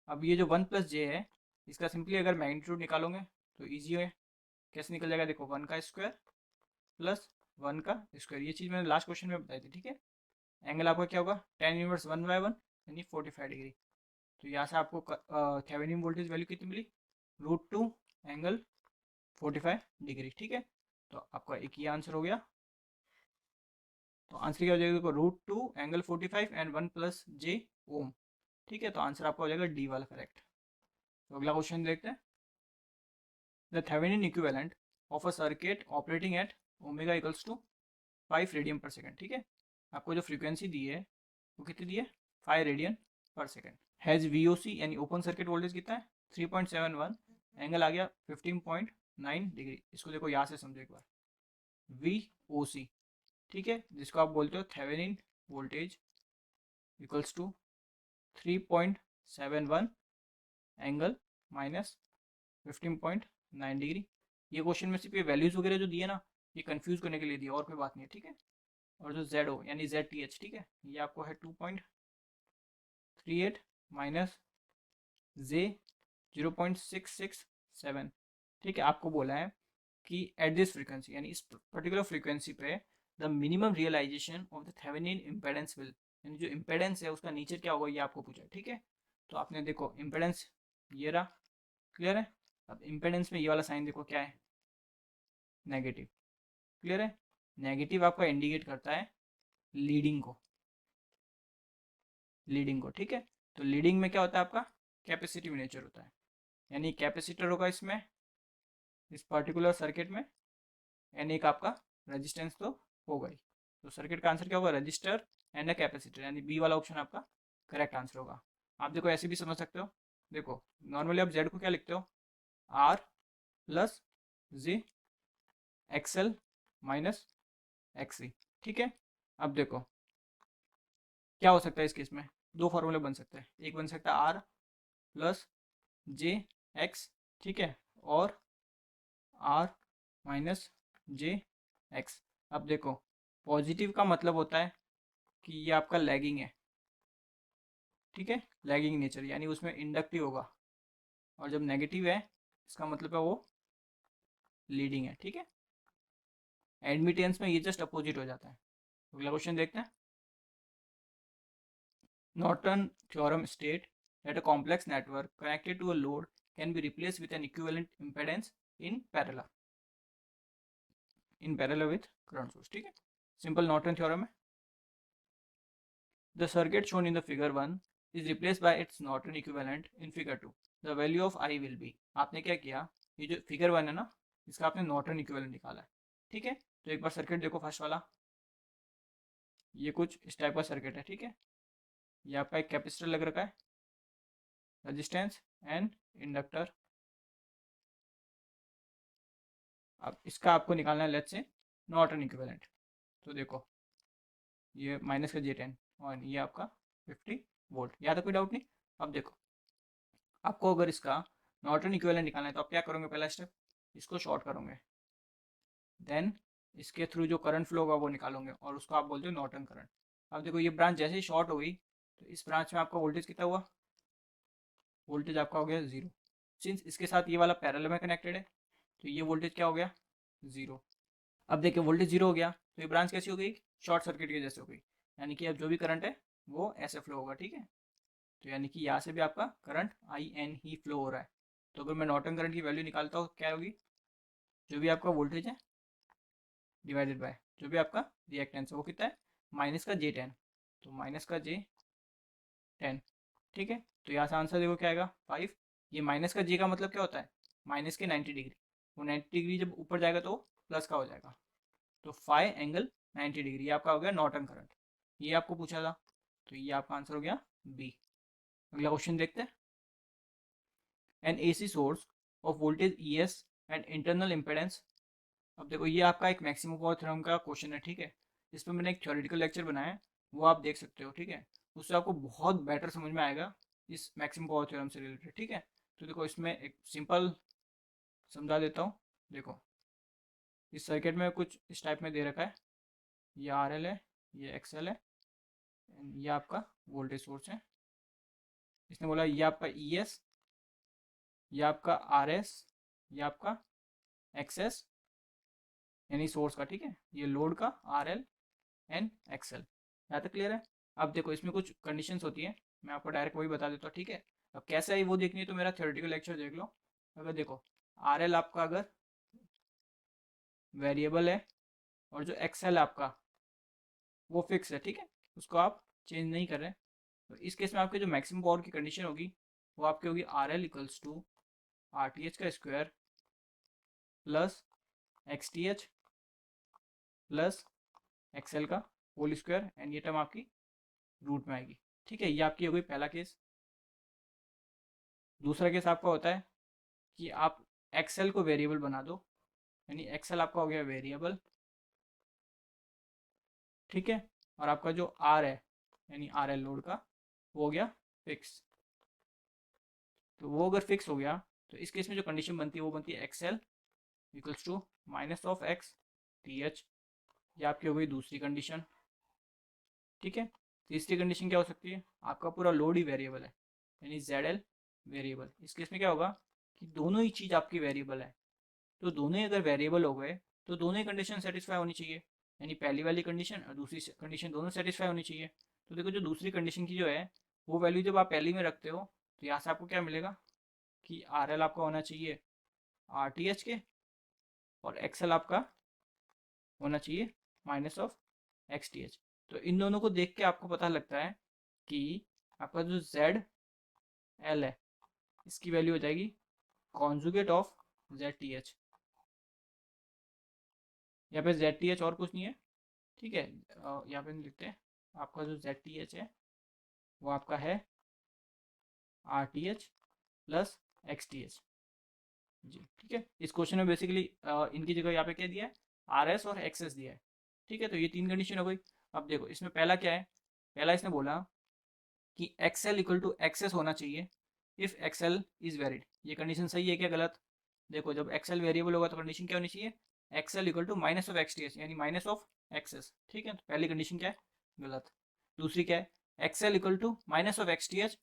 अब ये जो 1 प्लस जे है, इसका सिंपली अगर मैग्नीट्यूड निकालोगे तो ईजी है, कैसे निकल जाएगा, देखो 1 का स्क्वायर प्लस 1 का स्क्वायर, ये चीज़ मैंने लास्ट क्वेश्चन में बताई थी, ठीक है। एंगल आपका क्या होगा, tan इनवर्स 1/1 यानी 45 डिग्री। तो यहाँ से आपको थेवेनिन वोल्टेज वैल्यू कितनी मिली, √2 एंगल 45 डिग्री, ठीक है। तो आपका एक ये आंसर हो गया। तो आंसर क्या हो जाएगा, देखो √2 एंगल 45 एंड 1 प्लस जे ओम। ठीक है, तो आंसर आपका हो जाएगा डी वाला करेक्ट। तो अगला क्वेश्चन देखते हैं। The Thevenin equivalent of a circuit operating at omega equals to 5 radian per second. ठीक है, आपको जो फ्रीक्वेंसी दी है वो कितनी दी है, 5 radian per second. Has VOC यानी ओपन सर्किट वोल्टेज कितना है, 3.71, एंगल आ गया 15.9 डिग्री। इसको देखो यहाँ से समझो एक बार, वी ओ सी, ठीक है, जिसको आप बोलते हो Thevenin voltage equals to 3.71 angle minus 15.9 degree. ये क्वेश्चन में सिर्फ ये वैल्यूज वगैरह जो दिए ना, ये कंफ्यूज करने के लिए दिया और कोई बात नहीं है। ठीक है, और जो जेड ओ यानी जेड टी एच, ठीक है, ये आपको है 2.38 माइनस जे 0.667। ठीक है, आपको बोला है कि एट दिस फ्रीक्वेंसी यानी इस पर्टिकुलर फ्रीक्वेंसी पे the minimum realisation of the Thevenin impedance will, यानी जो इम्पेडेंस है उसका नेचर क्या होगा ये आपको पूछा है। ठीक है, तो आपने देखो इम्पेडेंस ये रहा, क्लियर है। अब इम्पेडेंस में ये वाला साइन देखो क्या है, नेगेटिव, क्लियर है। नेगेटिव आपका इंडिकेट करता है लीडिंग को, लीडिंग को। ठीक है, तो लीडिंग में क्या होता है आपका, कैपेसिटिव नेचर होता है, यानी कैपेसिटर होगा इसमें, इस पर्टिकुलर सर्किट में, एंड एक आपका रेजिस्टेंस तो होगा ही। तो सर्किट का आंसर क्या होगा, रजिस्टर एंड अ कैपेसिटर, यानी बी वाला ऑप्शन आपका करेक्ट आंसर होगा। आप देखो ऐसे भी समझ सकते हो, देखो नॉर्मली आप जेड को क्या लिखते हो, R plus G XL minus XC. ठीक है, अब देखो क्या हो सकता है इस केस में, दो फॉर्मूले बन सकते हैं, एक बन सकता है आर प्लस जे एक्स, ठीक है, और आर माइनस जे एक्स। अब देखो पॉजिटिव का मतलब होता है कि ये आपका लैगिंग है, ठीक है, लैगिंग नेचर यानी उसमें इंडक्टिव होगा, और जब नेगेटिव है इसका मतलब है वो लीडिंग है। ठीक है, एडमिटेंस में ये जस्ट अपोजिट हो जाता है। अगला क्वेश्चन देखते हैं। Norton theorem state that a complex network connected to a load can be replaced with an equivalent impedance in parallel with current source। ठीक है, सिंपल नॉर्टन थ्योरम है। The circuit shown in the figure 1 is replaced by its Norton equivalent in figure 2. The value of I will be, आपने क्या किया, ये जो figure 1 है ना, इसका आपने नॉर्टन इक्विवेलेंट निकाला है। ठीक है, तो एक बार सर्किट देखो फर्स्ट वाला, ये कुछ इस टाइप का सर्किट है। ठीक है, ये आपका एक कैपेसिटर लग रखा है, रेजिस्टेंस एंड इंडक्टर। अब इसका आपको निकालना है लेट्स से नॉर्टन इक्विवेलेंट। तो देखो ये माइनस का J10 और ये आपका 50 वोल्ट, यहाँ तक कोई डाउट नहीं। अब देखो आपको अगर इसका नॉर्टन इक्विवेलेंट निकालना है तो आप क्या करोगे, पहला स्टेप इसको शॉर्ट करोगे, देन इसके थ्रू जो करंट फ्लो होगा वो निकालोगे, और उसको आप बोलते हो नॉर्टन करंट। अब देखो ये ब्रांच जैसे ही शॉर्ट हो गई तो इस ब्रांच में आपका वोल्टेज कितना हुआ, वोल्टेज आपका हो गया 0। सिंस इसके साथ ये वाला पैरेलल में कनेक्टेड है तो ये वोल्टेज क्या हो गया, 0। अब देखिए वोल्टेज 0 हो गया तो ये ब्रांच कैसी हो गई, शॉर्ट सर्किट की जैसे हो गई, यानी कि अब जो भी करंट है वो ऐसे फ्लो होगा। ठीक है, तो यानी कि यहाँ से भी आपका करंट आई एन ही फ्लो हो रहा है। तो अगर मैं नॉर्टन करंट की वैल्यू निकालता हूँ क्या होगी, जो भी आपका वोल्टेज है डिवाइडेड बाय जो भी आपका रिएक्टेंस है वो कितना है, माइनस का J10, तो माइनस का J10। ठीक है, तो यहाँ से आंसर देखो क्या आएगा 5। ये माइनस का J का मतलब क्या होता है, माइनस के 90 डिग्री, वो 90 डिग्री जब ऊपर जाएगा तो प्लस का हो जाएगा, तो 5 एंगल 90 डिग्री, ये आपका हो गया नॉर्टन करंट। ये आपको पूछा था, तो ये आपका आंसर हो गया बी। अगला क्वेश्चन देखते हैं। An AC source of voltage ES and internal impedance. अब देखो ये आपका एक मैक्सिमम पावर थ्योरम का क्वेश्चन है। ठीक है, इस पर मैंने एक थ्योरेटिकल लेक्चर बनाया है, वो आप देख सकते हो। ठीक है, उससे आपको बहुत बेटर समझ में आएगा इस मैक्सिमम पावर थ्योरम से रिलेटेड। ठीक है, तो देखो इसमें एक सिंपल समझा देता हूँ। देखो इस सर्किट में कुछ इस टाइप में दे रखा है, ये RL है, ये XL है, ये आपका वोल्टेज सोर्स है। इसने बोला ये आपका ES, ये आपका RS, ये आपका XS यानी सोर्स का। ठीक है, ये लोड का RL एंड XL। यहाँ तक क्लियर है। अब देखो इसमें कुछ कंडीशंस होती है, मैं आपको डायरेक्ट वही बता देता हूँ। ठीक है, अब कैसे है वो देखनी है तो मेरा थ्योरेटिकल लेक्चर देख लो। अगर देखो RL आपका अगर वेरिएबल है और जो XL आपका वो फिक्स है, ठीक है, उसको आप चेंज नहीं कर रहे। तो इस केस में आपके जो मैक्सिमम पावर की कंडीशन होगी वो आपकी होगी R L equals to R T H का square plus X T H plus X L का होल स्क्वायर, एंड ये टर्म आपकी रूट में आएगी, ठीक है। ये आपकी हो गई पहला केस। दूसरा केस आपका होता है कि आप एक्सएल को वेरिएबल बना दो, यानी एक्सएल आपका हो गया वेरिएबल, ठीक है, और आपका जो आर है यानी आर एल लोड का वो हो गया फिक्स। तो वो अगर फिक्स हो गया तो इस केस में जो कंडीशन बनती है वो बनती है XL equals to minus of X T H, ये आपकी हो गई दूसरी कंडीशन, ठीक है। तीसरी कंडीशन क्या हो सकती है, आपका पूरा लोड ही वेरिएबल है यानी जेड एल वेरिएबल। इस केस में क्या होगा कि दोनों ही चीज़ आपकी वेरिएबल है, तो दोनों ही अगर वेरिएबल हो गए तो दोनों ही कंडीशन सेटिस्फाई होनी चाहिए, यानी पहली वाली कंडीशन और दूसरी कंडीशन दोनों सेटिस्फाई होनी चाहिए। तो देखो जो दूसरी कंडीशन की जो है वो वैल्यू जब आप पहली में रखते हो तो यहाँ से आपको क्या मिलेगा कि आर एल आपका होना चाहिए आर टी एच के और एक्सएल आपका होना चाहिए minus of X T H. तो इन दोनों को देख के आपको पता लगता है कि आपका जो जेड एल है इसकी वैल्यू हो जाएगी conjugate of Z T H. यहाँ पे जेड टी एच और कुछ नहीं है, ठीक है, यहाँ पे लिखते हैं आपका जो जेड टी एच है वो आपका है are T H plus X T H G, ठीक है। इस क्वेश्चन में बेसिकली इनकी जगह यहाँ पे क्या दिया है, आर एस और एक्स एस दिया है, ठीक है। तो ये तीन कंडीशन हो गई। अब देखो इसमें पहला क्या है, पहला इसने बोला कि X L equal to X S होना चाहिए if X L is varied. ये कंडीशन सही है क्या गलत? देखो जब एक्स एल वेरिएबल होगा तो कंडीशन क्या होनी चाहिए, X L equal to minus of X T H यानी माइनस ऑफ एक्स एस, ठीक है। तो पहली कंडीशन क्या है, गलत। दूसरी क्या है, X L equal to minus of X T H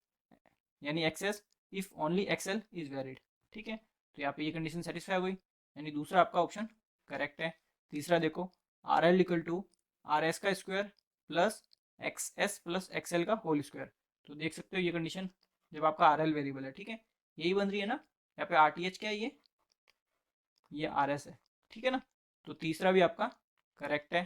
यानी X S if only X L is varied, ठीक है। तो यहाँ पे ये कंडीशन सेटिस्फाई हो गई यानी दूसरा आपका ऑप्शन करेक्ट है। तीसरा देखो R L equal to R S का square plus X S plus X L का होल स्क्वायर। तो देख सकते हो ये कंडीशन जब आपका आर एल वेरिएबल है, ठीक है, यही बन रही है ना। यहाँ पे आर टी एच क्या है, ये आर एस है, ठीक है ना। तो तीसरा भी आपका करेक्ट है।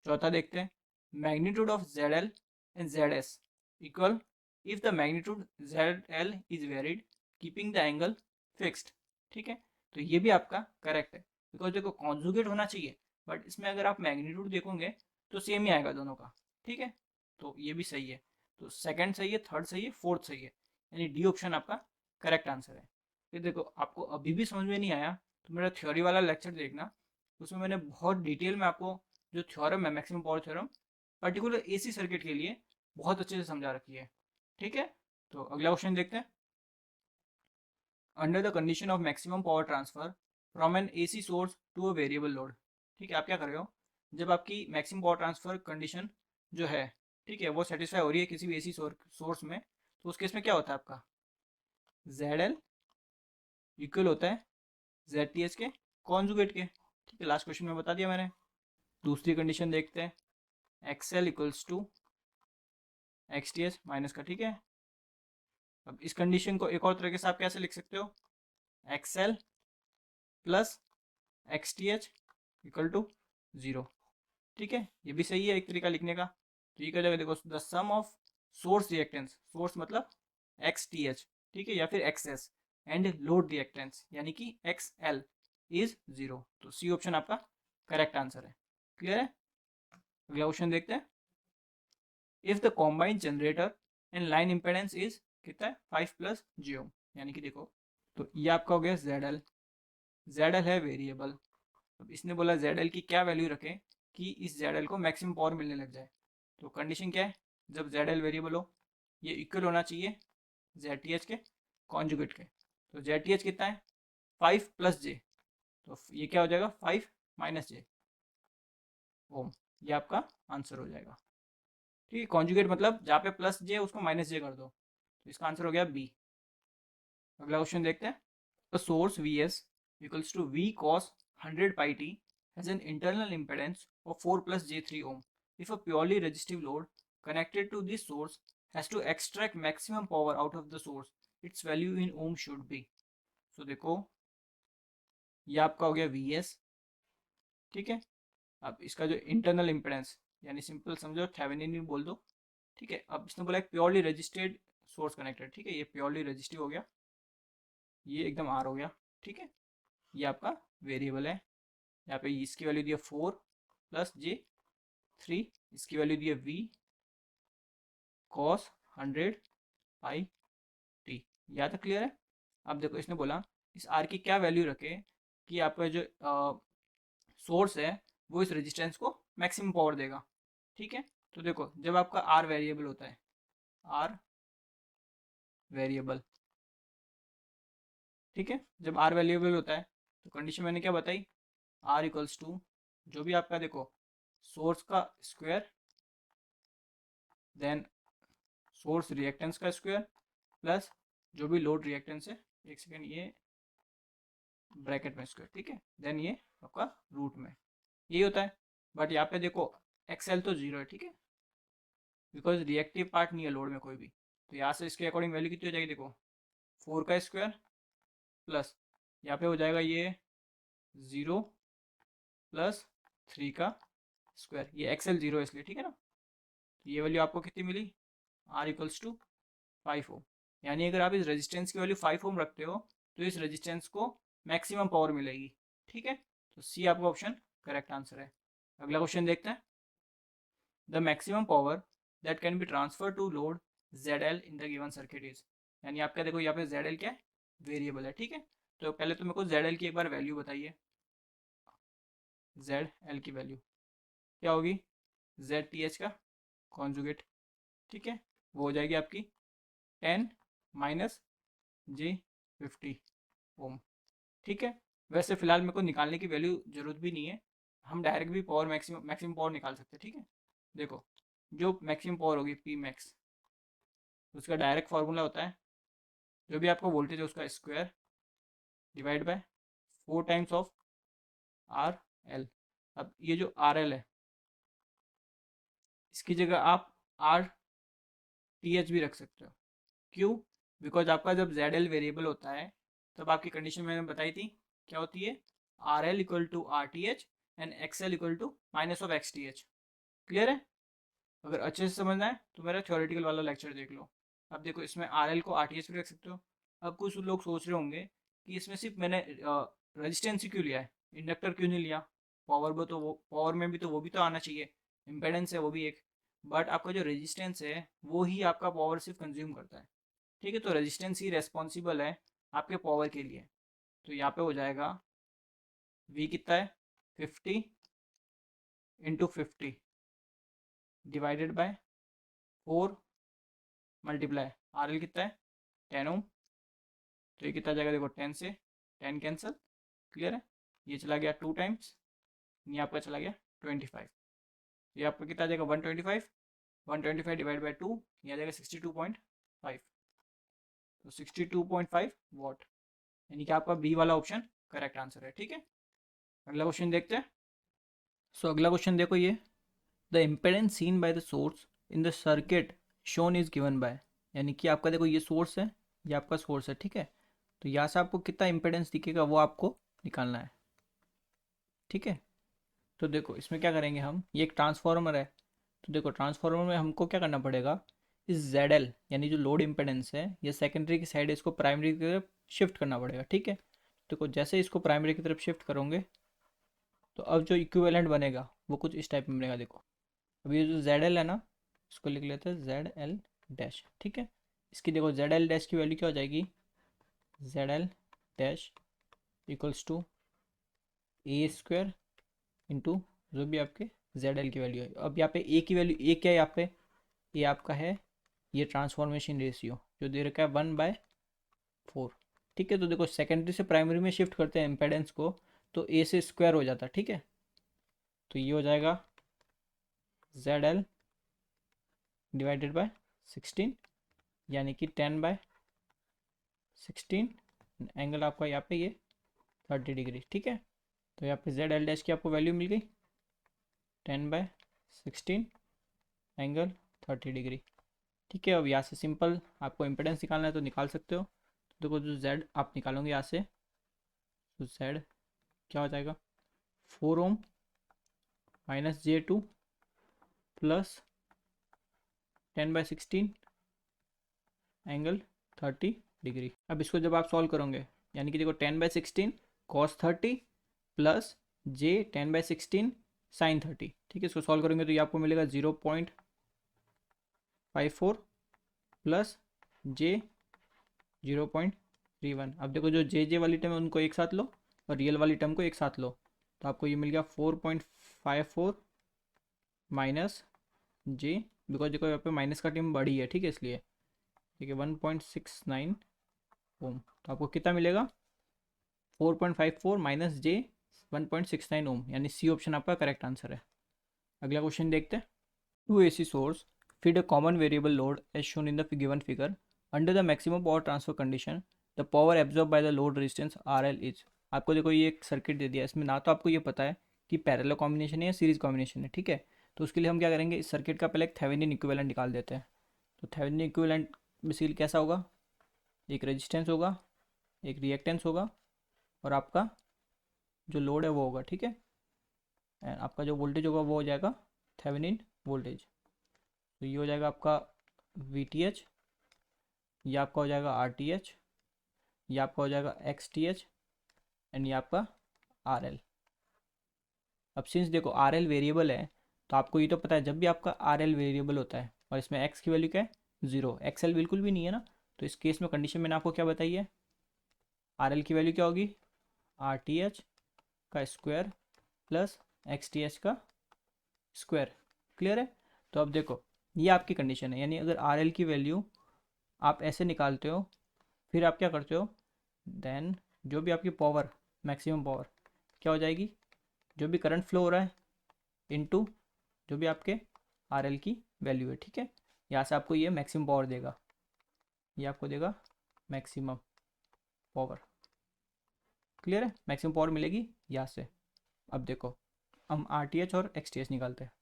चौथा देखते हैं, magnitude of Z L and Z S equal if the magnitude Z L is varied keeping the angle fixed, ठीक है। तो ये भी आपका करेक्ट है बिकॉज देखो कॉन्जुगेट होना चाहिए, बट इसमें अगर आप मैग्नीट्यूड देखोगे तो सेम ही आएगा दोनों का, ठीक है। तो ये भी सही है। तो सेकंड सही है, थर्ड सही है, फोर्थ सही है, यानी डी ऑप्शन आपका करेक्ट आंसर है। फिर देखो आपको अभी भी समझ में नहीं आया तो मेरा थ्योरी वाला लेक्चर देखना, उसमें मैंने बहुत डिटेल में आपको जो थ्योरम है maximum power theorem particular AC circuit के लिए बहुत अच्छे से समझा रखी है, ठीक है। तो अगला क्वेश्चन देखते हैं, under the condition of maximum power transfer from an AC source to a variable load, ठीक है। आप क्या कर रहे हो, जब आपकी मैक्सिमम पावर ट्रांसफर कंडीशन जो है, ठीक है, वो सेटिस्फाई हो रही है किसी भी एसी सोर्स में, तो उस केस में क्या होता है आपका जेड एल इक्वल होता है जेड टी एच के कॉन्जुगेट के, ठीक है। लास्ट क्वेश्चन में बता दिया मैंने। दूसरी कंडीशन देखते हैं, X L equals to X T H minus का, ठीक है। अब इस कंडीशन को एक और तरीके से आप कैसे लिख सकते हो, X L plus X T H equal to zero, ठीक है। ये भी सही है एक तरीका लिखने का। तो ये क्या जगह देखो, the sum of source reactance, source मतलब एक्स टी एच, ठीक है, या फिर X S and load reactance यानी कि एक्स एल इज जीरो। तो सी ऑप्शन आपका करेक्ट आंसर है। क्लियर है। अगला क्वेश्चन देखते हैं, if the combined generator and line impedance is कितना है 5 प्लस जी ओम, यानी कि देखो तो ये आपका हो गया जेड एल, जेड एल है वेरिएबल। अब इसने बोला जेड एल की क्या वैल्यू रखें कि इस जेड एल को मैक्सिमम पावर मिलने लग जाए। तो कंडीशन क्या है, जब जेड एल वेरिएबल हो ये इक्वल होना चाहिए जेड टी एच के कॉन्जुगेट के। तो जेड टी एच कितना है 5 प्लस जे, तो ये क्या हो जाएगा 5 माइनस जे ओम, ये आपका आंसर हो जाएगा, ठीक है। कॉन्जुगेट मतलब जहाँ पे प्लस जे उसको माइनस जे कर दो, तो इसका आंसर हो गया बी। अगला क्वेश्चन देखते हैं, a source Vs equals to V cos 100 pi t has an internal impedance of 4 plus j3 ohm. If a purely resistive load connected to this source has to extract maximum power out of the source, its value in ohm should be. So देखो ये आपका हो गया Vs, ठीक है। अब इसका जो इंटरनल इम्पेडेंस यानी सिंपल समझो थेवेनिन ही बोल दो, ठीक है। अब इसने बोला एक प्योरली रजिस्टर्ड सोर्स कनेक्टेड, ठीक है, ये प्योरली रजिस्टिव हो गया, ये एकदम आर हो गया, ठीक है। ये आपका वेरिएबल है, यहाँ पे इसकी वैल्यू दी है 4 प्लस J3, इसकी वैल्यू दी है V cos 100 पाई टी। यहाँ तक क्लियर है। अब देखो इसने बोला इस आर की क्या वैल्यू रखे कि आपका जो सोर्स है वो इस रेजिस्टेंस को मैक्सिमम पावर देगा, ठीक है। तो देखो जब आपका आर वेरिएबल होता है, आर वेरिएबल, ठीक है, जब आर वेरिएबल होता है तो कंडीशन मैंने क्या बताई, आर इक्वल्स टू जो भी आपका देखो सोर्स का स्क्वायर देन सोर्स रिएक्टेंस का स्क्वायर प्लस जो भी लोड रिएक्टेंस है, एक सेकेंड, ये ब्रैकेट में स्क्वायर, ठीक है, देन ये आपका रूट में, यही होता है। बट यहाँ पे देखो एक्सएल तो जीरो है, ठीक है, बिकॉज रिएक्टिव पार्ट नहीं है लोड में कोई भी। तो यहाँ से इसके अकॉर्डिंग वैल्यू कितनी हो जाएगी, देखो 4 का स्क्वायर प्लस यहाँ पे हो जाएगा ये 0 प्लस 3 का स्क्वायर, ये एक्सएल जीरो है इसलिए, ठीक है ना। तो ये वैल्यू आपको कितनी मिली, आर इक्वल्स टू 5 ओम। यानी अगर आप इस रेजिस्टेंस की वैल्यू 5 ओम रखते हो तो इस रेजिस्टेंस को मैक्सिमम पावर मिलेगी, ठीक है। तो सी आपका ऑप्शन करेक्ट आंसर है। अगला क्वेश्चन देखते हैं। The maximum power that can be transfer to load ZL in the given circuit is, यानी आपका देखो यहाँ पे ZL क्या है, वेरिएबल है, ठीक है। तो पहले तो मेरे को ZL की एक बार वैल्यू बताइए, ZL की वैल्यू क्या होगी, ZTH का कॉन्जुगेट, ठीक है, वो हो जाएगी आपकी 10 माइनस J50 ओम, ठीक है। वैसे फिलहाल मेरे को निकालने की वैल्यू जरूरत भी नहीं है, हम डायरेक्ट भी पावर मैक्सिमम पावर निकाल सकते हैं, ठीक है। देखो जो मैक्सिमम पावर होगी पी मैक्स, उसका डायरेक्ट फार्मूला होता है जो भी आपका वोल्टेज है उसका square divide by 4 times of R L. अब ये जो आर एल है इसकी जगह आप आर टी एच भी रख सकते हो, क्यों, बिकॉज आपका जब जेड एल वेरिएबल होता है तब आपकी कंडीशन मैंने बताई थी क्या होती है, R L equal to R T H and X L equal to minus of X T H. Clear है। अगर अच्छे से समझना है तो मेरा थ्योरेटिकल वाला लेक्चर देख लो। अब देखो इसमें आर एल को आर टी एच भी रख सकते हो। अब कुछ लोग सोच रहे होंगे कि इसमें सिर्फ मैंने रेजिस्टेंस ही क्यों लिया है, इंडक्टर क्यों नहीं लिया, पावर में तो वो पावर में भी तो वो भी तो आना चाहिए, इम्पेडेंस है वो भी एक। बट आपका जो रेजिस्टेंस है वो ही आपका पावर सिर्फ कंज्यूम करता है, ठीक है। तो रेजिस्टेंस ही रेस्पॉन्सिबल है आपके पावर के लिए। तो यहाँ पे हो जाएगा V कितना है 50 into 50 divided by 4 multiply R L कितना है 10 ओम। तो ये कितना जाएगा देखो 10 से 10 कैंसिल, क्लियर है। ये चला गया 2 टाइम्स, ये आपका चला गया 25, ये आपका कितना जाएगा 125, 125 डिवाइड बाई 2 ये आ जाएगा 62.5। तो 62.5 वॉट, यानी कि आपका बी वाला ऑप्शन करेक्ट आंसर है, ठीक है। अगला क्वेश्चन देखते हैं। सो अगला क्वेश्चन देखो ये, the impedance seen by the source in the circuit shown is given by, यानी कि आपका देखो ये सोर्स है, ये आपका सोर्स है, ठीक है। तो यहाँ से आपको कितना इम्पेडेंस दिखेगा वो आपको निकालना है, ठीक है। तो देखो इसमें क्या करेंगे हम, ये एक ट्रांसफार्मर है, तो देखो ट्रांसफार्मर में हमको क्या करना पड़ेगा, इस ZL यानी जो लोड इम्पेडेंस है ये सेकेंडरी की साइड है, इसको प्राइमरी की तरफ शिफ्ट करना पड़ेगा, ठीक है। देखो जैसे इसको प्राइमरी की तरफ शिफ्ट करोगे तो अब जो इक्विवेलेंट बनेगा वो कुछ इस टाइप में बनेगा। देखो अब ये जो ZL है ना, इसको लिख लेते हैं ZL डैश, ठीक है। इसकी देखो ZL डैश की वैल्यू क्या हो जाएगी, ZL dash equals to A square into जो भी आपके ZL की वैल्यू है। अब यहाँ पे ए की वैल्यू, ए क्या है यहाँ पे, ये आपका है ये ट्रांसफॉर्मेशन रेशियो जो दे रखा है 1/4, ठीक है। तो देखो सेकेंडरी से प्राइमरी में शिफ्ट करते हैं इम्पेडेंस को तो ए से स्क्वायर हो जाता है, ठीक है। तो ये हो जाएगा ZL डिवाइडेड बाय 16, यानी कि 10/16, एंगल आपका यहाँ पे ये 30 डिग्री, ठीक है। तो यहाँ पे ZL डैश की आपको वैल्यू मिल गई 10/16 एंगल 30 डिग्री, ठीक है। अब यहाँ से सिंपल आपको इम्पेडेंस निकालना है तो निकाल सकते हो। तो देखो जो Z आप निकालोगे यहाँ से तो Z क्या हो जाएगा 4 ohm minus J2 plus 10/16 angle 30 degree. अब इसको जब आप सॉल्व करोगे, यानी कि देखो 10/16 cos 30 प्लस जे 10/16 sin 30, ठीक है। इसको सॉल्व करेंगे तो ये आपको मिलेगा 0.54 प्लस जे 0.31। अब देखो जो जे वाली टर्म है उनको एक साथ लो और रियल वाली टर्म को एक साथ लो, तो आपको ये मिल गया 4.54 माइनस जे, बिकॉज देखो यहाँ पे माइनस का टर्म बड़ी है, ठीक है, इसलिए ठीक है 1.69 ओम। तो आपको कितना मिलेगा 4.54 माइनस जे 1.69 ओम, यानी सी ऑप्शन आपका करेक्ट आंसर है। अगला क्वेश्चन देखते हैं। Two AC source feed a common variable load as shown in the given figure. Under the maximum power transfer condition, the power absorbed by the load resistance RL is। आपको देखो ये एक circuit दे दिया, इसमें ना तो आपको ये पता है कि पैरेलल कॉम्बिनेशन है या सीरीज कॉम्बिनेशन है, ठीक है। तो उसके लिए हम क्या करेंगे, इस सर्किट का पहले एक थेवेनिन इक्विवेलेंट निकाल देते हैं। तो थेवेनिन इक्विवेलेंट बेसिकली कैसा होगा, एक रेजिस्टेंस होगा, एक रिएक्टेंस होगा, और आपका जो लोड है वो होगा, ठीक है। एंड आपका जो वोल्टेज होगा वो हो जाएगा थेवेनिन वोल्टेज। तो ये हो जाएगा आपका VTH, ये आपका हो जाएगा RTH, ये आपका हो जाएगा XTH, एंड ये आपका RL। अब सिंस देखो RL वेरिएबल है, तो आपको ये तो पता है जब भी आपका RL वेरिएबल होता है और इसमें X की वैल्यू क्या है 0, XL बिल्कुल भी नहीं है ना, तो इस केस में कंडीशन मैंने आपको क्या बताई है, RL की वैल्यू क्या होगी RTH का स्क्वायर प्लस XTH का स्क्वायर। क्लियर है। तो अब देखो ये आपकी कंडीशन है, यानी अगर RL की वैल्यू आप ऐसे निकालते हो, फिर आप क्या करते हो, देन जो भी आपकी पावर मैक्सिमम पावर क्या हो जाएगी, जो भी करंट फ्लो हो रहा है इनटू जो भी आपके RL की वैल्यू है, ठीक है। यहाँ से आपको ये मैक्सिमम पावर देगा, ये आपको देगा मैक्सिमम पावर। क्लियर है, मैक्सिमम पावर मिलेगी यहाँ से। अब देखो हम RTH और XTH निकालते हैं।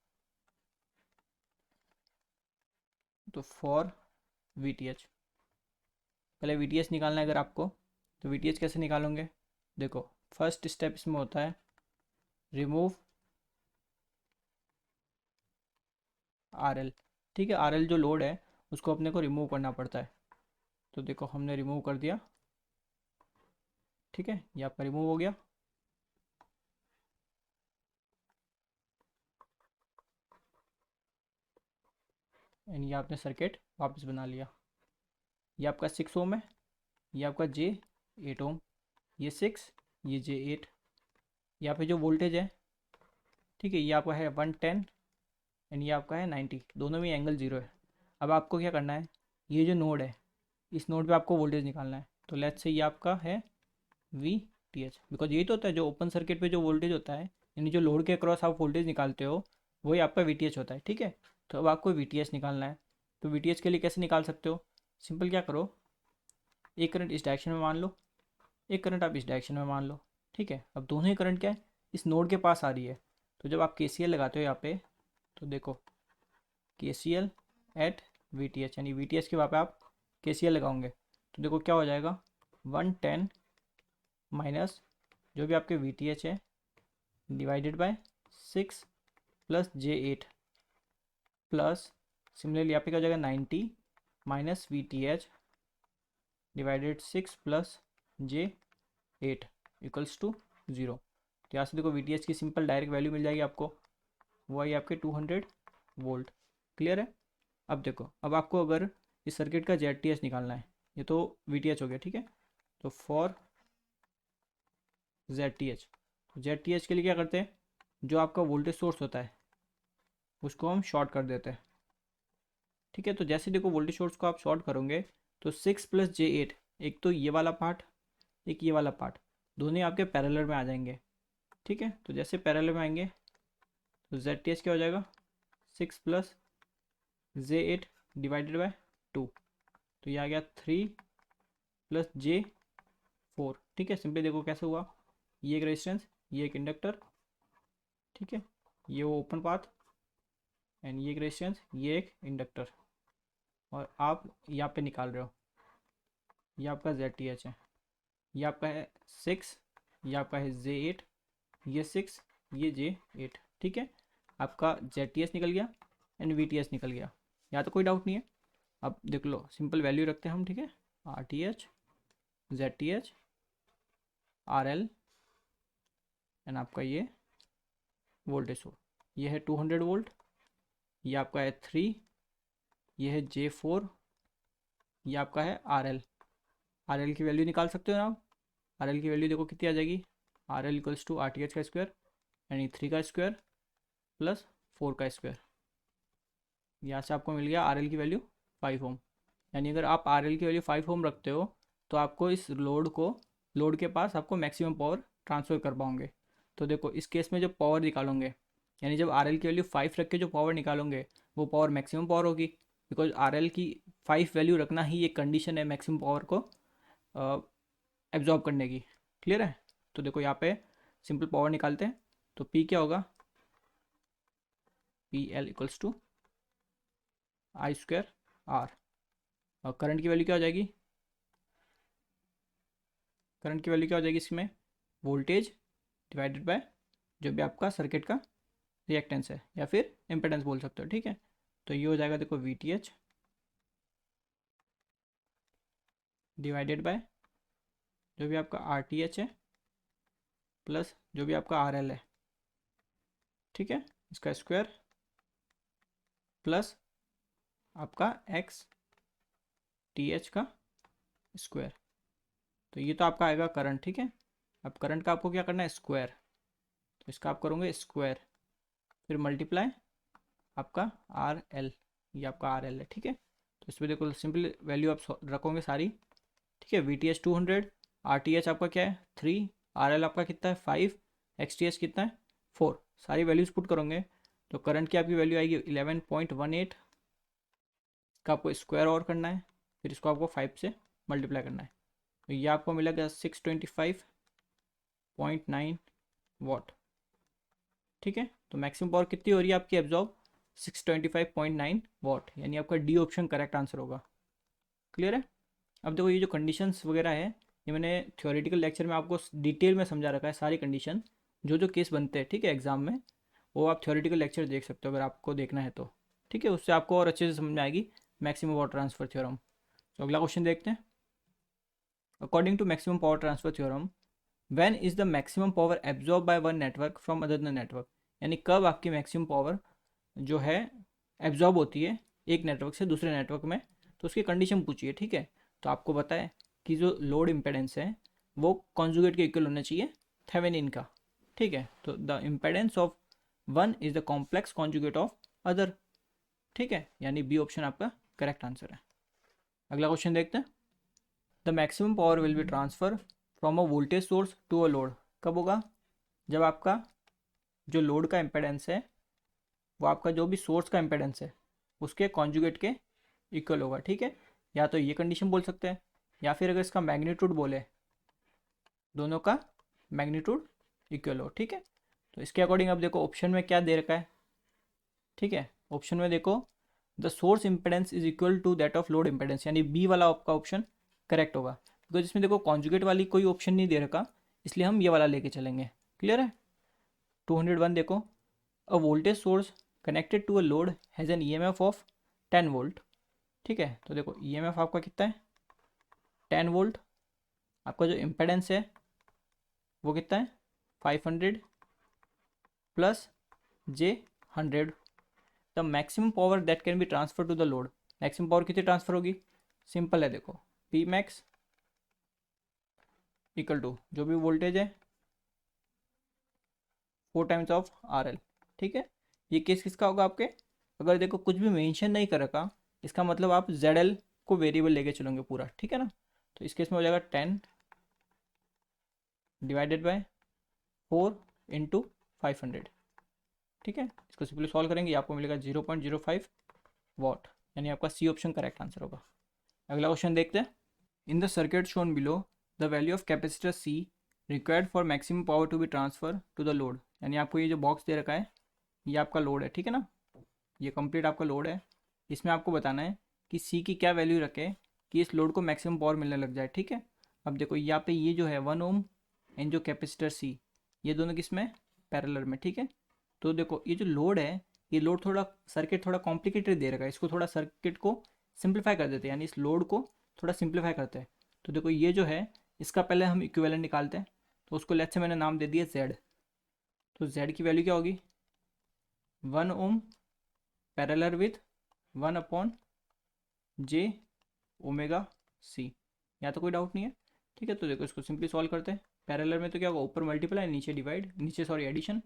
तो फॉर VTH, पहले VTH निकालना है अगर आपको, तो VTH कैसे निकालोगे, देखो फर्स्ट स्टेप इसमें होता है रिमूव RL, ठीक है। RL जो लोड है उसको अपने को रिमूव करना पड़ता है। तो देखो हमने रिमूव कर दिया, ठीक है, ये आपका रिमूव हो गया। एंड ये आपने सर्किट वापस बना लिया। ये आपका 6 ओम है, ये आपका J 8 ओम, ये 6, ये J 8। यहाँ पे जो वोल्टेज है, ठीक है, ये आपका है 110 एंड ये आपका है 90, दोनों में एंगल 0 है। अब आपको क्या करना है, ये जो नोड है इस नोड पे आपको वोल्टेज निकालना है। तो लेट्स से ये आपका है VTH, बिकॉज यही तो होता है जो ओपन सर्किट पे जो वोल्टेज होता है, यानी जो लोड के अक्रॉस आप वोल्टेज निकालते हो वही आपका VTH होता है, ठीक है। तो अब आपको VTH निकालना है। तो VTH के लिए कैसे निकाल सकते हो, सिंपल क्या करो, एक करंट इस डायरेक्शन में मान लो, एक करंट आप इस डायरेक्शन में मान लो, ठीक है। अब दोनों ही करंट क्या है इस नोड के पास आ रही है। तो जब आप KCL लगाते हो यहाँ पे, तो देखो KCL एट VTH, यानी VTH के वहाँ पे आप KCL लगाओगे, तो देखो क्या हो जाएगा 110 माइनस जो भी आपके VTH है divided by 6 plus J8 plus similarly यहाँ पे क्या हो जाएगा 90 minus VTH divided 6 plus J8 equals to 0। तो यहाँ से देखो VTH की सिंपल डायरेक्ट वैल्यू मिल जाएगी आपको, वो आई आपके 200 वोल्ट। क्लियर है। अब देखो अब आपको अगर इस सर्किट का ZTH निकालना है, ये तो VTH हो गया, ठीक है। तो फॉर ZTH, ZTH के लिए क्या करते हैं, जो आपका वोल्टेज सोर्स होता है उसको हम शॉर्ट कर देते हैं, ठीक है। तो जैसे देखो वोल्टेज सोर्स को आप शॉर्ट करोगे तो 6 प्लस J8, एक तो ये वाला पार्ट एक ये वाला पार्ट, दोनों आपके पैरेलल में आ जाएंगे, ठीक है। तो जैसे पैरेलल में आएंगे तो ZTH क्या हो जाएगा 6 प्लस J8 डिवाइडेड बाय 2, तो ये आ गया 3 प्लस J4, ठीक है। सिंपली देखो कैसे हुआ, ये एक रेजिस्टेंस ये एक इंडक्टर, ठीक है, ये वो ओपन पाथ एंड ये एक रेजिस्टेंस ये एक इंडक्टर, और आप यहाँ पे निकाल रहे हो, ये आपका ZTH है, ये आपका है 6, ये आपका है J8, ये 6 ये J8, ठीक है। आपका ZTH निकल गया एंड VTH निकल गया। यहाँ तो कोई डाउट नहीं है। अब देख लो, सिंपल वैल्यू रखते हैं हम, ठीक है। RTH, ZTH, RL एंड आपका ये वोल्टेज सोर्स, ये है 200 वोल्ट, ये आपका है 3, ये है J4, ये आपका है RL। RL की वैल्यू निकाल सकते हो ना आप। RL की वैल्यू देखो कितनी आ जाएगी, RL इक्वल्स टू RTH का स्क्वायर यानी 3 का स्क्वायर प्लस 4 का स्क्वायर। यहाँ से आपको मिल गया RL की वैल्यू 5 ओम। यानी अगर आप RL की वैल्यू 5 ओम रखते हो तो आपको इस लोड के पास आपको मैक्सिमम पावर ट्रांसफ़र कर पाओगे। तो देखो इस केस में जब पावर निकालोगे, यानी जब RL की वैल्यू 5 रख के जो पावर निकालोगे वो पावर मैक्सिमम पावर होगी, बिकॉज RL की 5 वैल्यू रखना ही एक कंडीशन है मैक्सिमम पावर को एब्जॉर्ब करने की। क्लियर है। तो देखो यहाँ पे सिंपल पावर निकालते हैं, तो P क्या होगा, PL equals to I square R। और करंट की वैल्यू क्या हो जाएगी, करंट की वैल्यू क्या हो जाएगी इसमें, वोल्टेज डिवाइडेड बाय जो भी आपका सर्किट का रिएक्टेंस है या फिर इम्पेडेंस बोल सकते हो, ठीक है। तो ये हो जाएगा देखो VTH डिवाइडेड बाय जो भी आपका RTH है प्लस जो भी आपका RL है, ठीक है, इसका स्क्वायर प्लस आपका XTH का स्क्वायर। तो ये तो आपका आएगा करंट, ठीक है। अब करंट का आपको क्या करना है, स्क्वायर। तो इसका आप करोगे स्क्वायर फिर मल्टीप्लाई आपका RL, ये आपका RL है, ठीक है। तो इसमें देखो सिंपल वैल्यू आप रखोगे सारी, ठीक है। VTH 200, RTH आपका क्या है 3, RL आपका कितना है 5, XTH कितना है 4, सारी वैल्यूज़ पुट करोगे तो करंट की आपकी वैल्यू आएगी 11.18 का आपको स्क्वायर और करना है, फिर इसको आपको 5 से मल्टीप्लाई करना है। तो ये आपको मिलेगा 625.9 वाट, ठीक है। तो मैक्सिमम पावर कितनी हो रही है आपकी एब्जॉर्ब, 625.9 वाट, यानी आपका डी ऑप्शन करेक्ट आंसर होगा। क्लियर है। अब देखो ये जो कंडीशंस वगैरह है ये मैंने थ्योरेटिकल लेक्चर में आपको डिटेल में समझा रखा है, सारी कंडीशन जो जो केस बनते हैं, ठीक है, एग्जाम में, वो आप थ्योरेटिकल लेक्चर देख सकते हो अगर आपको देखना है तो, ठीक है। उससे आपको और अच्छे से समझ में आएगी मैक्सिमम पावर ट्रांसफर थ्योरम। तो अगला क्वेश्चन देखते हैं। According to maximum power transfer theorem, when is the maximum power absorb by one network from other network, यानी कब आपकी मैक्सिमम पावर जो है एब्जॉर्ब होती है एक नेटवर्क से दूसरे नेटवर्क में, तो उसकी कंडीशन पूछिए, ठीक है। तो आपको बताए कि जो लोड इम्पेडेंस है वो कॉन्जुगेट के इक्वल होना चाहिए थेवेनिन का, ठीक है। तो the impedance of one is the complex conjugate of other, ठीक है, यानी बी ऑप्शन आपका करेक्ट आंसर है। अगला क्वेश्चन देखते हैं। The maximum power will be transfer from a voltage source to a load, कब होगा, जब आपका जो लोड का इम्पेडेंस है वो आपका जो भी सोर्स का इम्पेडेंस है उसके कॉन्जुगेट के इक्वल होगा, ठीक है। या तो ये कंडीशन बोल सकते हैं या फिर अगर इसका मैग्नीट्यूड बोले, दोनों का मैग्नीट्यूड इक्वल हो, ठीक है। तो इसके अकॉर्डिंग अब देखो ऑप्शन में क्या दे रखा है, ठीक है। ऑप्शन में देखो the source impedance is equal to that of load impedance, यानी बी वाला आपका ऑप्शन करेक्ट होगा, बिकॉज इसमें देखो कॉन्जुगेट वाली कोई ऑप्शन नहीं दे रखा, इसलिए हम ये वाला लेके चलेंगे। क्लियर है। 201 देखो, a voltage source connected to a load has an EMF of 10 volt, ठीक है। तो देखो EMF आपका कितना है 10 वोल्ट, आपका जो इम्पेडेंस है वो कितना है 500 प्लस J100। The maximum power that can be transfer to the load, maximum power कितनी ट्रांसफर होगी, सिंपल है देखो P मैक्स इक्वल टू जो भी वोल्टेज है 4 टाइम्स ऑफ RL, ठीक है। ये केस किसका होगा आपके, अगर देखो कुछ भी मेंशन नहीं कर रखा इसका मतलब आप ZL को वेरिएबल लेके चलोगे पूरा, ठीक है ना। तो इस केस में हो जाएगा 10 डिवाइडेड बाय 4 इंटू 500, ठीक है। इसको सिंपली सॉल्व करेंगे आपको मिलेगा 0.05 वाट, यानी आपका सी ऑप्शन करेक्ट आंसर होगा। अगला क्वेश्चन देखते हैं। In the circuit shown below the value of capacitor C required for maximum power to be transfer to the load, यानी आपको ये जो बॉक्स दे रखा है ये आपका लोड है, ठीक है ना, ये कंप्लीट आपका लोड है। इसमें आपको बताना है कि C की क्या वैल्यू रखे कि इस लोड को मैक्सिमम पावर मिलने लग जाए, ठीक है। अब देखो यहाँ पे ये जो है 1 ओम एंड जो कैपेसिटर C, ये दोनों किस में पैरेलल में, ठीक है। तो देखो ये जो लोड है ये लोड थोड़ा सर्किट थोड़ा कॉम्प्लिकेटेड दे रखा है, इसको थोड़ा सर्किट को सिंप्लीफाई कर देते हैं, यानी इस लोड को थोड़ा सिंप्लीफाई करते हैं। तो देखो ये जो है इसका पहले हम इक्विवेलेंट निकालते हैं, तो उसको लेट्स से मैंने नाम दे दिया जेड। तो जेड की वैल्यू क्या होगी, 1 ohm parallel with 1/J omega C. यहाँ तो कोई डाउट नहीं है, ठीक है। तो देखो इसको सिंपली सॉल्व करते हैं। पैरेलल में तो क्या होगा, ऊपर मल्टीप्लाई, नीचे डिवाइड, नीचे सॉरी एडिशन।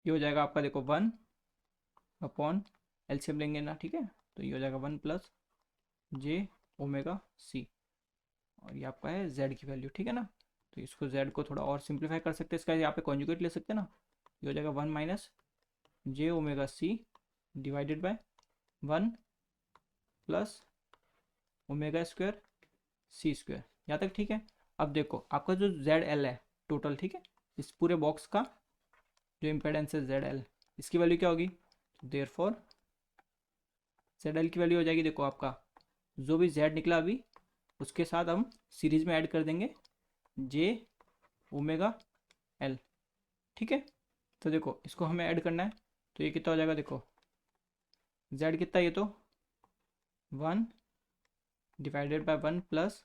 ये हो जाएगा आपका देखो 1/LCM लेंगे ना, ठीक है। तो ये हो जाएगा 1 + J ओमेगा सी, और ये आपका है Z की वैल्यू, ठीक है ना। तो इसको Z को थोड़ा और सिंप्लीफाई कर सकते हैं, इसका यहाँ पे कॉन्जुगेट ले सकते हैं ना। ये हो जाएगा 1 - J omega C divided by 1 + omega square C square. यहाँ तक ठीक है। अब देखो आपका जो ZL है टोटल, ठीक है, इस पूरे बॉक्स का जो इम्पेडेंस है ZL, इसकी वैल्यू क्या होगी, देयरफॉर ZL की वैल्यू हो जाएगी, देखो आपका जो भी Z निकला अभी उसके साथ हम सीरीज में ऐड कर देंगे J ओमेगा L, ठीक है। तो देखो इसको हमें ऐड करना है, तो ये कितना हो जाएगा, देखो Z कितना, ये तो 1 divided by 1 +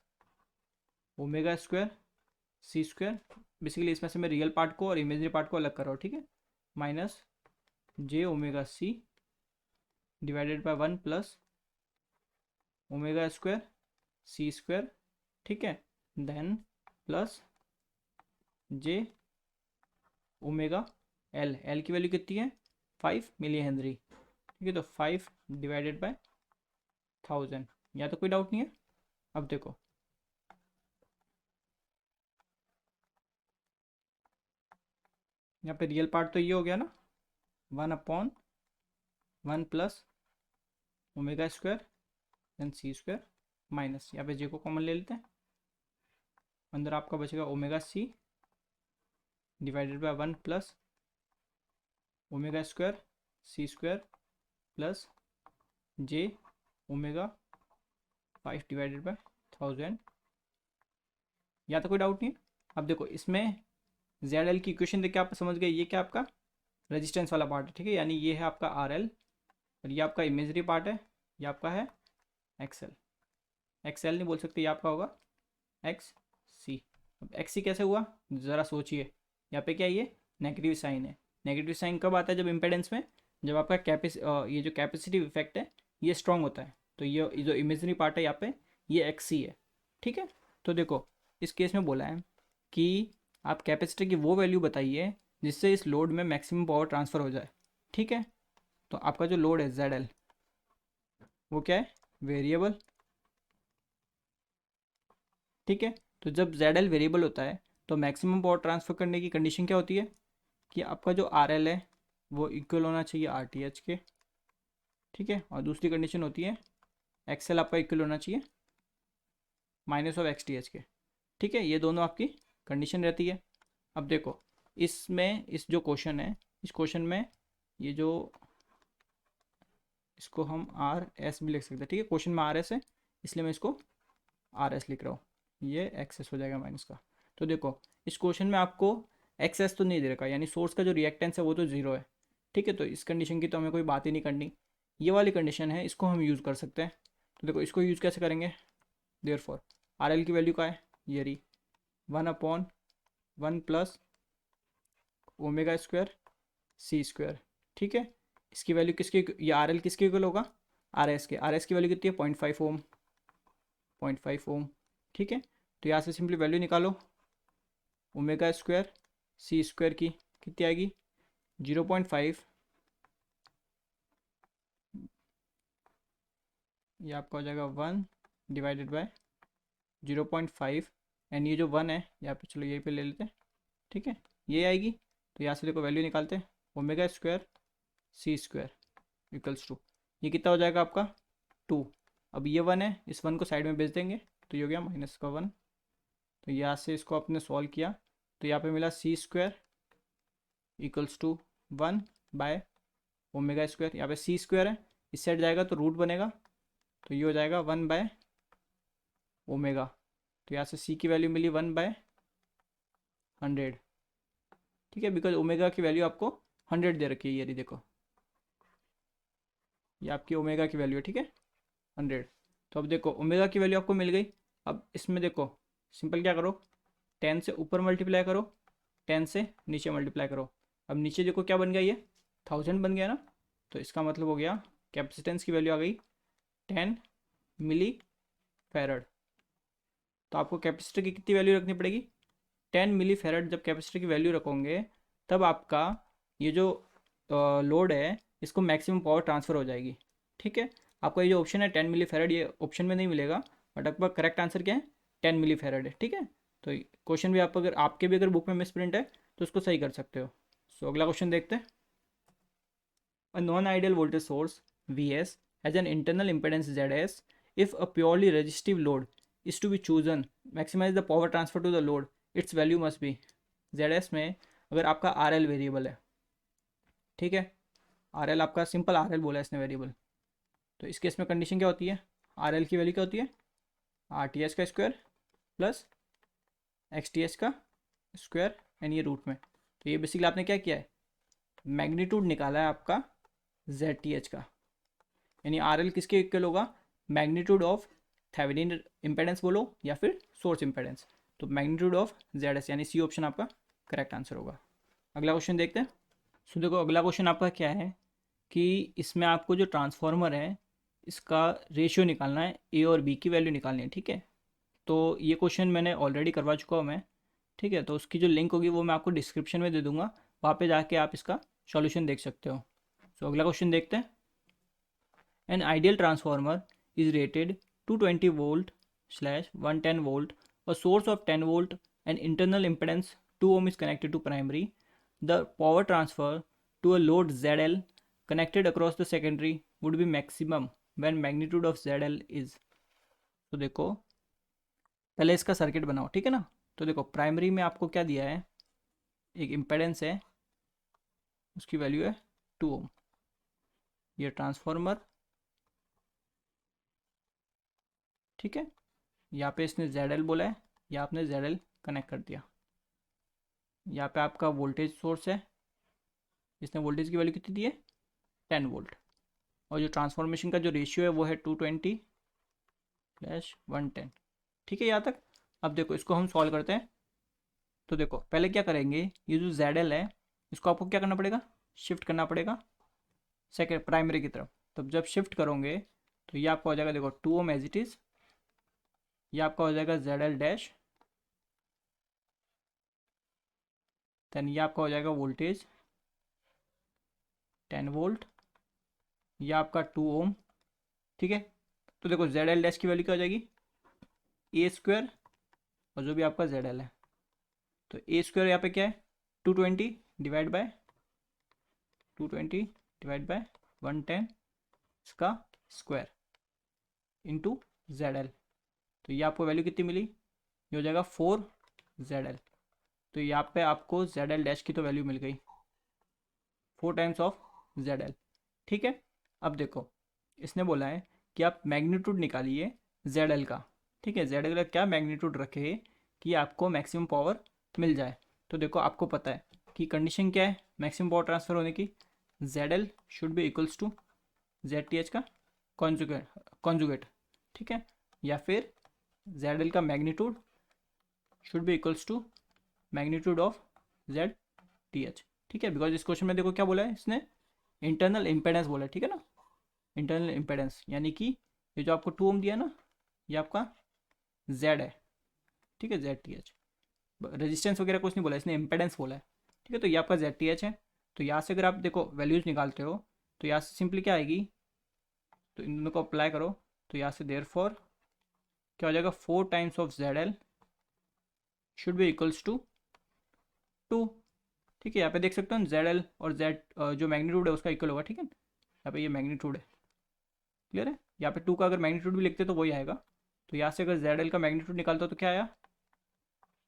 omega square C square. Basically इसमें से मैं रियल पार्ट को और इमेजरी पार्ट को अलग कर रहा हूँ, ठीक है। -J omega C divided by 1 + omega square C square, ठीक है। Then plus J omega L की वैल्यू कितनी है, 5 मिली हेनरी, ठीक है। तो 5 डिवाइडेड बाय 1000। यहाँ तो कोई डाउट नहीं है। अब देखो यहाँ पे रियल पार्ट तो ये हो गया ना, 1/1 + ओमेगा स्क्वायर देन सी स्क्वायर माइनस, यहाँ पे जे को कॉमन ले लेते हैं, अंदर आपका बचेगा omega C divided by 1 + omega square C square plus J omega 5 divided by 1000। यहाँ तो कोई डाउट नहीं है। अब देखो इसमें ZL की इक्वेशन देख के आप समझ गए, ये क्या आपका रेजिस्टेंस वाला पार्ट है, ठीक है। यानी ये है आपका RL और ये आपका इमेजरी पार्ट है, ये आपका है XL। XL नहीं बोल सकते, ये आपका होगा XC। अब XC कैसे हुआ, ज़रा सोचिए। यहाँ पे क्या ये नेगेटिव साइन है। नेगेटिव साइन कब आता है, जब इम्पेडेंस में, जब आपका ये जो कैपेसिटिव इफेक्ट है ये स्ट्रॉन्ग होता है। तो ये जो इमेजरी पार्ट है यहाँ पे ये XC है, ठीक है। तो देखो इस केस में बोला है कि आप कैपेसिटर की वो वैल्यू बताइए जिससे इस लोड में मैक्सिमम पावर ट्रांसफ़र हो जाए, ठीक है। तो आपका जो लोड है ZL वो क्या है, वेरिएबल, ठीक है। तो जब ZL वेरिएबल होता है तो मैक्सिमम पावर ट्रांसफ़र करने की कंडीशन क्या होती है कि आपका जो RL है वो इक्वल होना चाहिए RTH के, ठीक है। और दूसरी कंडीशन होती है XL आपका इक्वल होना चाहिए -XTH के, ठीक है। ये दोनों आपकी कंडीशन रहती है। अब देखो इसमें इस जो क्वेश्चन है, इस क्वेश्चन में ये जो, इसको हम RS भी लिख सकते हैं, ठीक है। क्वेश्चन में RS है इसलिए मैं इसको RS लिख रहा हूँ, ये XS हो जाएगा माइनस का। तो देखो इस क्वेश्चन में आपको XS तो नहीं दे रखा, यानी सोर्स का जो रिएक्टेंस है वो तो जीरो है, ठीक है। तो इस कंडीशन की तो हमें कोई बात ही नहीं करनी। ये वाली कंडीशन है, इसको हम यूज़ कर सकते हैं। तो देखो इसको यूज़ कैसे करेंगे, देयरफॉर RL की वैल्यू क्या है, ये रही 1/1 + ओमेगा स्क्वायर सी स्क्वायर, ठीक है। इसकी वैल्यू किसकी, ये RL किसके इक्वल होगा, RS के। RS की वैल्यू कितनी है, 0.5 ओम, 0.5 ओम, ठीक है। तो यहाँ से सिंपली वैल्यू निकालो, ओमेगा स्क्वायर सी स्क्वायर की कितनी आएगी, 0.5, ये आपका हो जाएगा 1 डिवाइडेड बाय 0.5, एंड ये जो 1 है यहाँ पे, चलो यहीं पे ले लेते हैं, ठीक है। ये आएगी, तो यहाँ से देखो वैल्यू निकालते हैं, omega square C square equals to, ये कितना हो जाएगा आपका 2। अब ये 1 है, इस 1 को साइड में भेज देंगे, तो ये हो गया -1। तो यहाँ से इसको आपने सॉल्व किया तो यहाँ पे मिला C square equals to 1 by omega square. यहाँ पे सी स्क्वायर है, इस साइड जाएगा तो रूट बनेगा, तो ये हो जाएगा 1/ओमेगा। तो यहाँ से सी की वैल्यू मिली 1/100, ठीक है, बिकॉज ओमेगा की वैल्यू आपको 100 दे रखी है, ये रही देखो, ये आपकी ओमेगा की वैल्यू है, ठीक है, 100। तो अब देखो ओमेगा की वैल्यू आपको मिल गई। अब इसमें देखो सिंपल क्या करो, 10 से ऊपर मल्टीप्लाई करो, 10 से नीचे मल्टीप्लाई करो। अब नीचे देखो क्या बन गया, ये 1000 बन गया ना, तो इसका मतलब हो गया कैपेसिटेंस की वैल्यू आ गई 10 मिली फैरड। तो आपको कैपेसिटर की कितनी वैल्यू रखनी पड़ेगी, 10 मिली फैरड। जब कैपेसिटर की वैल्यू रखोगे तब आपका ये जो लोड है इसको मैक्सिमम पावर ट्रांसफ़र हो जाएगी, ठीक है। आपका ये जो ऑप्शन है 10 मिली फैरड, ये ऑप्शन में नहीं मिलेगा, बट आपका करेक्ट आंसर क्या है, 10 मिली फैरड है, ठीक है। तो क्वेश्चन भी आप अगर आपके भी अगर बुक में मिस प्रिंट है तो उसको सही कर सकते हो। सो अगला क्वेश्चन देखते हैं। A non-ideal voltage source Vs has an internal impedance Zs. If a purely resistive load is to be chosen, maximize the power transfer to the load. Its value must be Zs में अगर आपका RL variable है, ठीक है, RL आपका simple RL बोला है इसने वेरिएबल, तो इस केस में कंडीशन क्या होती है, RL की वैल्यू क्या होती है, RTH का स्क्वायर प्लस XTH का स्क्वायर एंड ये रूट में। तो ये बेसिकली आपने क्या किया है, मैग्नीट्यूड निकाला है आपका ZTH का, यानी RL किसके इक्वल होगा, मैग्नीट्यूड ऑफ थेवेनिन इम्पेडेंस बोलो या फिर सोर्स इम्पेडेंस, तो मैग्नीट्यूड ऑफ ZS, यानी सी ऑप्शन आपका करेक्ट आंसर होगा। अगला क्वेश्चन देखते हैं। सो देखो अगला क्वेश्चन आपका क्या है कि इसमें आपको जो ट्रांसफॉर्मर है इसका रेशियो निकालना है, ए और बी की वैल्यू निकालनी है, ठीक है। तो ये क्वेश्चन मैंने ऑलरेडी करवा चुका हूँ मैं, ठीक है, तो उसकी जो लिंक होगी वो मैं आपको डिस्क्रिप्शन में दे दूंगा, वहाँ पे जाके आप इसका सॉल्यूशन देख सकते हो। सो अगला क्वेश्चन देखते हैं। An ideal transformer is rated 220 volt slash 110 volt. A source of 10 volt and internal impedance 2 ohm is connected to primary. The power transfer to a load ZL connected across the secondary would be maximum when magnitude of ZL is. तो देखो पहले इसका circuit बनाओ, ठीक है ना। तो देखो प्राइमरी में आपको क्या दिया है, एक इम्पेडेंस है, उसकी वैल्यू है 2 ओम। ये ट्रांसफॉर्मर, ठीक है, यहाँ पे इसने ZL बोला है, या आपने ZL कनेक्ट कर दिया। यहाँ पे आपका वोल्टेज सोर्स है, इसने वोल्टेज की वैल्यू कितनी दी है, 10 वोल्ट, और जो ट्रांसफॉर्मेशन का जो रेशियो है वो है 220/110, ठीक है यहाँ तक। अब देखो इसको हम सॉल्व करते हैं। तो देखो पहले क्या करेंगे, ये जो ZL है इसको आपको क्या करना पड़ेगा, शिफ्ट करना पड़ेगा सेकेंड प्राइमरी की तरफ। तब जब शिफ्ट करोगे तो ये आपका हो जाएगा, देखो 2 ओम एज इट इज़, ये आपका हो जाएगा ZL डैश, देन ये आपका हो जाएगा वोल्टेज 10 वोल्ट, ये आपका 2 ओम, ठीक है। तो देखो ZL डैश की वैल्यू क्या हो जाएगी, ए स्क्वायर और जो भी आपका ZL है, तो ए स्क्वायर यहाँ पे क्या है, 220/110 इसका स्क्वायर इंटू ZL। तो ये आपको वैल्यू कितनी मिली, ये हो जाएगा 4ZL। तो यहाँ पे आपको ZL डैश की तो वैल्यू मिल गई 4 टाइम्स ऑफ ZL, ठीक है। अब देखो इसने बोला है कि आप मैग्नीट्यूड निकालिए ZL का, ठीक है, ZL का क्या मैग्नीट्यूड रखे कि आपको मैक्सिमम पावर मिल जाए। तो देखो आपको पता है कि कंडीशन क्या है मैक्सिमम पावर ट्रांसफ़र होने की, ZL should be equals to ZTH का कॉन्जुगेट, ठीक है, या फिर ZL का magnitude should be equals to magnitude of ZTH, ठीक है। बिकॉज इस क्वेश्चन में देखो क्या बोला है इसने, इंटरनल इम्पेडेंस बोला है, ठीक है ना, इंटरनल इम्पेडेंस, यानी कि ये जो आपको 2 ओम दिया ना, ये आपका Z है, ठीक है, ZTH, रेजिस्टेंस वगैरह कुछ नहीं बोला इसने, इम्पेडेंस बोला है, ठीक है। तो ये आपका ZTH है। तो यहाँ से अगर आप देखो वैल्यूज़ निकालते हो तो यहाँ से सिंपली क्या आएगी, तो इन दोनों को अप्लाई करो, तो यहाँ से देयरफॉर क्या हो जाएगा, 4 times of ZL should be equals to 2, ठीक है। यहाँ पे देख सकते हो ZL और जो मैग्नीट्यूड है उसका इक्वल होगा, ठीक है, यहाँ पे ये मैग्नीट्यूड है, क्लियर है। यहाँ पे 2 का अगर मैग्नीट्यूड भी लिखते तो वही आएगा। तो यहाँ से अगर ZL का मैग्नीट्यूड निकालता हो तो क्या आया,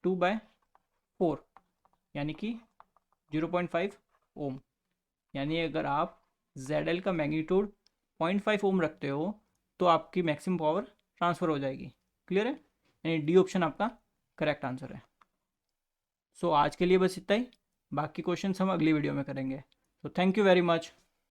2/4, यानी कि 0.5 ओम। यानी अगर आप ZL का मैग्नीट्यूड 0.5 ओम रखते हो तो आपकी मैक्सिमम पावर ट्रांसफ़र हो जाएगी। क्लियर है? यानी डी ऑप्शन आपका करेक्ट आंसर है। सो आज के लिए बस इतना ही, बाकी क्वेश्चन हम अगली वीडियो में करेंगे। तो थैंक यू वेरी मच।